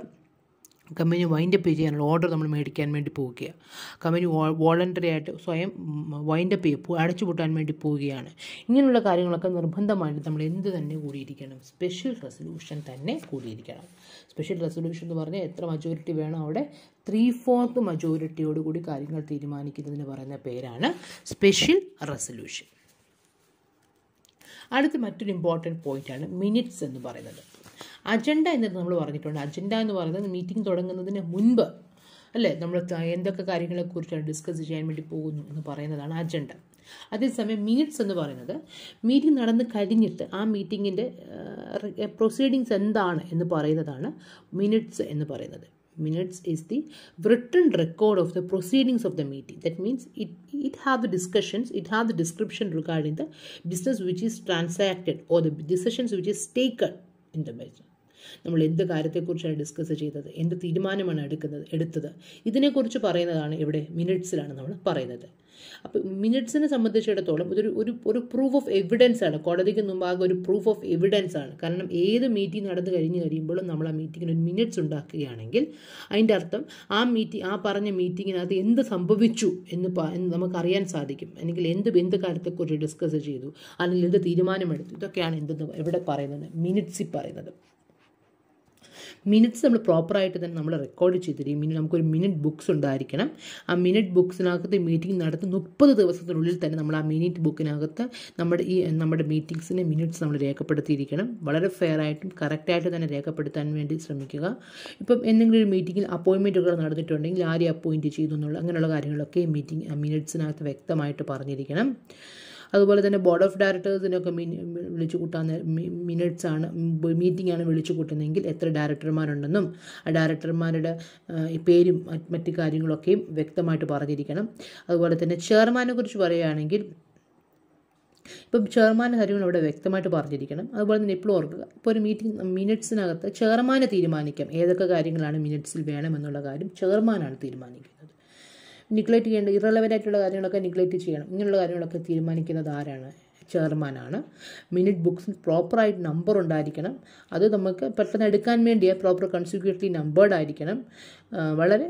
കമ്പനി വൈൻഡപ്പ് ചെയ്യാനുള്ള ഓർഡർ നമ്മൾ മേടിക്കാൻ വേണ്ടി പോവുകയാണ്, കമ്പനി വോളണ്ടറി ആയിട്ട് സ്വയം വൈൻഡപ്പ് ചെയ്യുക, അടച്ചുപൂട്ടാൻ വേണ്ടി പോവുകയാണ്. ഇങ്ങനെയുള്ള കാര്യങ്ങളൊക്കെ നിർബന്ധമായിട്ട് നമ്മൾ എന്ത് തന്നെ കൂടിയിരിക്കണം, സ്പെഷ്യൽ റെസൊല്യൂഷൻ തന്നെ കൂടിയിരിക്കണം. സ്പെഷ്യൽ റെസൊല്യൂഷൻ എന്ന് പറഞ്ഞാൽ എത്ര മജോറിറ്റി വേണം, അവിടെ 3/4 മജോറിറ്റിയോടുകൂടി കാര്യങ്ങൾ തീരുമാനിക്കുന്നതിന് പറയുന്ന പേരാണ് സ്പെഷ്യൽ റെസൊല്യൂഷൻ. അടുത്ത മറ്റൊരു ഇമ്പോർട്ടൻറ്റ് പോയിൻ്റാണ് മിനിറ്റ്സ് എന്ന് പറയുന്നത്. അജണ്ട എന്നത് നമ്മൾ പറഞ്ഞിട്ടുണ്ട്. അജണ്ട എന്ന് പറയുന്നത് മീറ്റിംഗ് തുടങ്ങുന്നതിന് മുൻപ് അല്ലേ, നമ്മൾ എന്തൊക്കെ കാര്യങ്ങളെക്കുറിച്ചാണ് ഡിസ്കസ് ചെയ്യാൻ വേണ്ടി പോകുന്നു എന്ന് പറയുന്നതാണ് അജണ്ട. അതേസമയം മിനിറ്റ്സ് എന്ന് പറയുന്നത് മീറ്റിംഗ് നടന്ന് കഴിഞ്ഞിട്ട് ആ മീറ്റിങ്ങിൻ്റെ പ്രൊസീഡിങ്സ് എന്താണ് എന്ന് പറയുന്നതാണ് മിനിറ്റ്സ് എന്ന് പറയുന്നത്. Minutes is the written record of the proceedings of the meeting. That means it have the discussions, it have the description regarding the business which is transacted or the decisions which is taken in the meeting. നമ്മൾ എന്ത് കാര്യത്തെക്കുറിച്ചാണ് discuss ചെയ്തത്, എന്ത് തീരുമാനമാണ് എടുത്തത് ഇതിനെക്കുറിച്ച് പറയുന്നതാണ് ഇവിടെ മിനിറ്റ്സിലാണ് നമ്മൾ പറയുന്നത്. അപ്പോൾ മിനിറ്റ്സിനെ സംബന്ധിച്ചിടത്തോളം ഒരു പ്രൂഫ് ഓഫ് എവിഡൻസ് ആണ്, കോടതിക്ക് മുമ്പാകെ ഒരു പ്രൂഫ് ഓഫ് എവിഡൻസ് ആണ്. കാരണം ഏത് മീറ്റിംഗ് നടന്നു കഴിയുമ്പോഴും നമ്മൾ ആ മീറ്റിങ്ങിന് ഒരു മിനിറ്റ്സ് ഉണ്ടാക്കുകയാണെങ്കിൽ അതിൻ്റെ അർത്ഥം ആ പറഞ്ഞ മീറ്റിങ്ങിനകത്ത് എന്ത് സംഭവിച്ചു എന്ന് നമുക്കറിയാൻ സാധിക്കും. അല്ലെങ്കിൽ എന്ത് കാര്യത്തെക്കുറിച്ച് ഡിസ്കസ് ചെയ്തു, അല്ലെങ്കിൽ എന്ത് തീരുമാനമെടുത്തു, ഇതൊക്കെയാണ് ഇവിടെ പറയുന്നത്, മിനിറ്റ്സിൽ പറയുന്നത്. മിനിറ്റ്സ് നമ്മൾ പ്രോപ്പറായിട്ട് തന്നെ നമ്മൾ റെക്കോർഡ് ചെയ്തിരിക്കും. നമുക്കൊരു മിനിറ്റ് ബുക്സ് ഉണ്ടായിരിക്കണം. ആ മിനിറ്റ് ബുക്സിനകത്ത് മീറ്റിംഗ് നടത്തി 30 ദിവസത്തിനുള്ളിൽ തന്നെ നമ്മൾ ആ മിനിറ്റ് ബുക്കിനകത്ത് നമ്മുടെ മീറ്റിംഗ്സിൻ്റെ മിനിറ്റ്സ് നമ്മൾ രേഖപ്പെടുത്തിയിരിക്കണം. വളരെ ഫെയർ ആയിട്ടും കറക്റ്റായിട്ട് തന്നെ രേഖപ്പെടുത്താൻ വേണ്ടി ശ്രമിക്കുക. ഇപ്പം എന്തെങ്കിലും ഒരു മീറ്റിങ്ങിൽ അപ്പോയിൻമെൻറ്റുകൾ നടന്നിട്ടുണ്ടെങ്കിൽ ആരെ അപ്പോയിൻറ്റ് ചെയ്തു എന്നുള്ള അങ്ങനെയുള്ള കാര്യങ്ങളൊക്കെ മിനിറ്റ്സിനകത്ത് വ്യക്തമായിട്ട് പറഞ്ഞിരിക്കണം. അതുപോലെ തന്നെ ബോർഡ് ഓഫ് ഡയറക്ടേഴ്സിനൊക്കെ വിളിച്ചു കൂട്ടാൻ മിനിറ്റ്സ് ആണ്, മീറ്റിംഗ് ആണ് വിളിച്ചു കൂട്ടുന്നതെങ്കിൽ എത്ര ഡയറക്ടർമാരുണ്ടെന്നും ആ ഡയറക്ടർമാരുടെ പേരും മറ്റു കാര്യങ്ങളൊക്കെയും വ്യക്തമായിട്ട് പറഞ്ഞിരിക്കണം. അതുപോലെ തന്നെ ചെയർമാനെ കുറിച്ച് പറയുകയാണെങ്കിൽ ഇപ്പം ചെയർമാൻ്റെ കാര്യങ്ങൾ അവിടെ വ്യക്തമായിട്ട് പറഞ്ഞിരിക്കണം. അതുപോലെ തന്നെ എപ്പോഴും ഓർക്കുക, ഇപ്പോൾ ഒരു മിനിറ്റ്സിനകത്ത് ചെയർമാനെ തീരുമാനിക്കാം ഏതൊക്കെ കാര്യങ്ങളാണ് മിനിറ്റ്സിൽ വേണമെന്നുള്ള കാര്യം ചെയർമാനാണ് തീരുമാനിക്കുന്നത്. നിഗ്ലക്റ്റ് ചെയ്യേണ്ട ഇറലവൻ്റ് ആയിട്ടുള്ള കാര്യങ്ങളൊക്കെ നിഗ്ലക്റ്റ് ചെയ്യണം. ഇങ്ങനെയുള്ള കാര്യങ്ങളൊക്കെ തീരുമാനിക്കുന്നത് ആരാണ്? ചെയർമാനാണ്. മിനിറ്റ് ബുക്സിൽ പ്രോപ്പറായിട്ട് നമ്പർ ഉണ്ടായിരിക്കണം. അത് നമുക്ക് പെട്ടെന്ന് എടുക്കാൻ വേണ്ടിയാണ് പ്രോപ്പർ കൺസിക്യൂട്ടീവ്ലി നമ്പേർഡ് ആയിരിക്കണം. വളരെ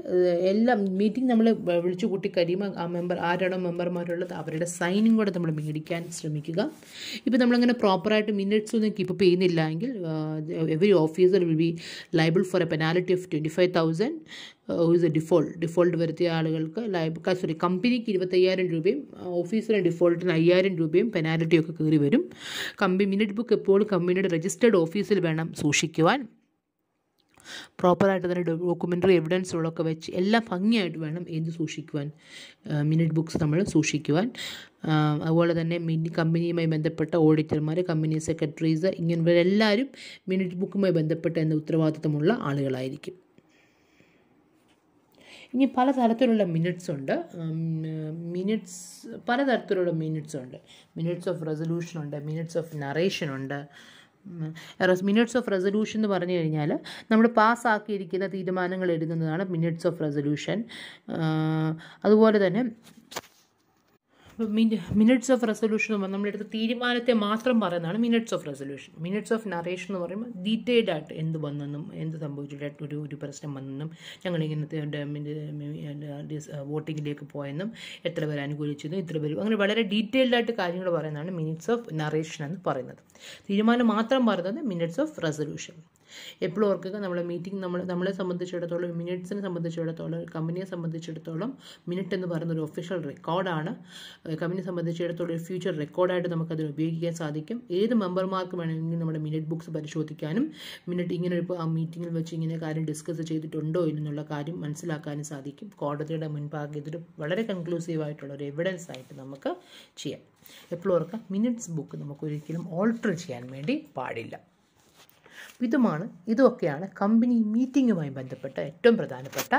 എല്ലാം മീറ്റിംഗ് നമ്മൾ വിളിച്ചു കൂട്ടി കഴിയുമ്പോൾ ആ ആരാണോ മെമ്പർമാരുള്ളത് അവരുടെ സൈനും കൂടെ നമ്മൾ മേടിക്കാൻ ശ്രമിക്കുക. ഇപ്പോൾ നമ്മളങ്ങനെ പ്രോപ്പറായിട്ട് മിനിറ്റ്സ് ഒന്നും കീപ്പ് ചെയ്യുന്നില്ല എങ്കിൽ every officer will be liable four A penalty of 25,000 whose A default വരുത്തിയ ആളുകൾക്ക് കമ്പനിക്ക് 25,000 രൂപയും ഓഫീസറിന് ഡിഫോൾട്ടിന് 5,000 രൂപയും പെനാൽറ്റിയൊക്കെ കയറി വരും. മിനിറ്റ് ബുക്ക് എപ്പോഴും കമ്പനിയുടെ രജിസ്റ്റേർഡ് ഓഫീസിൽ വേണം സൂക്ഷിക്കുവാൻ. പ്രോപ്പറായിട്ട് തന്നെ ഡോക്യുമെൻ്ററി എവിഡൻസുകളൊക്കെ വെച്ച് എല്ലാം ഭംഗിയായിട്ട് വേണം സൂക്ഷിക്കുവാൻ, മിനിറ്റ് ബുക്സ് നമ്മൾ സൂക്ഷിക്കുവാൻ. അതുപോലെ തന്നെ കമ്പനിയുമായി ബന്ധപ്പെട്ട ഓഡിറ്റർമാർ, കമ്പനി സെക്രട്ടറീസ്, ഇങ്ങനെയുള്ളവരെല്ലാവരും മിനിറ്റ് ബുക്കുമായി ബന്ധപ്പെട്ട ഉത്തരവാദിത്തമുള്ള ആളുകളായിരിക്കും. ഇനി പലതരത്തിലുള്ള മിനിറ്റ്സ് ഉണ്ട്. പലതരത്തിലുള്ള മിനിറ്റ്സ് ഉണ്ട്. മിനിറ്റ്സ് ഓഫ് റെസൊല്യൂഷൻ ഉണ്ട്, മിനിറ്റ്സ് ഓഫ് നറേഷൻ ഉണ്ട്. മിനിറ്റ്സ് ഓഫ് റെസൊല്യൂഷൻ എന്ന് പറഞ്ഞു കഴിഞ്ഞാൽ നമ്മൾ പാസ്സാക്കിയിരിക്കുന്ന തീരുമാനങ്ങൾ എഴുതുന്നതാണ് മിനിറ്റ്സ് ഓഫ് റെസൊല്യൂഷൻ. അതുപോലെ തന്നെ മിനിറ്റ്സ് ഓഫ് റെസൊല്യൂഷൻ എന്ന് പറഞ്ഞാൽ നമ്മളെടുത്ത തീരുമാനത്തെ മാത്രം പറയുന്നതാണ് minutes of resolution. Minutes of narration എന്ന് പറയുമ്പോൾ ഡീറ്റെയിൽഡ് ആയിട്ട് എന്ത് വന്നെന്നും എന്ത് സംഭവിച്ചിട്ട് ഒരു പ്രശ്നം വന്നെന്നും ഞങ്ങളിങ്ങനത്തെ വോട്ടിങ്ങിലേക്ക് പോയെന്നും എത്ര പേർ അനുകൂലിച്ചെന്നും ഇത്ര പേര് അങ്ങനെ വളരെ ഡീറ്റെയിൽഡ് ആയിട്ട് കാര്യങ്ങൾ പറയുന്നതാണ് മിനിറ്റ്സ് ഓഫ് നറേഷൻ എന്ന് പറയുന്നത്. തീരുമാനം മാത്രം പറയുന്നത് മിനിറ്റ്സ് ഓഫ് റെസൊല്യൂഷൻ. എപ്പോഴും ഓർക്കുക, നമ്മുടെ മീറ്റിംഗ് നമ്മളെ സംബന്ധിച്ചിടത്തോളം, മിനിറ്റ്സിനെ സംബന്ധിച്ചിടത്തോളം, കമ്പനിയെ സംബന്ധിച്ചിടത്തോളം മിനിറ്റ് എന്ന് പറയുന്ന ഒരു ഒഫീഷ്യൽ റെക്കോർഡാണ്. കമ്പനിയെ സംബന്ധിച്ചിടത്തോളം ഒരു ഫ്യൂച്ചർ റെക്കോർഡായിട്ട് നമുക്കതിന് ഉപയോഗിക്കാൻ സാധിക്കും. ഏത് മെമ്പർമാർക്ക് വേണമെങ്കിലും നമ്മുടെ മിനിറ്റ് ബുക്സ് പരിശോധിക്കാനും ഇങ്ങനെ ഇപ്പോൾ ആ മീറ്റിങ്ങിൽ വെച്ച് ഇങ്ങനെ കാര്യം ഡിസ്കസ് ചെയ്തിട്ടുണ്ടോ എന്നുള്ള കാര്യം മനസ്സിലാക്കാനും സാധിക്കും. കോടതിയുടെ മുൻപാകെ ഇതൊരു വളരെ കൺക്ലൂസീവായിട്ടുള്ള ഒരു എവിഡൻസ് ആയിട്ട് നമുക്ക് ചെയ്യാം. എപ്പോഴും ഓർക്കുക, മിനിറ്റ്സ് ബുക്ക് നമുക്ക് ഒരിക്കലും ഓൾട്ടർ ചെയ്യാൻ വേണ്ടി പാടില്ല. ഇതൊക്കെയാണ് കമ്പനി മീറ്റിങ്ങുമായി ബന്ധപ്പെട്ട ഏറ്റവും പ്രധാനപ്പെട്ട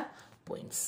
പോയിന്റ്സ്.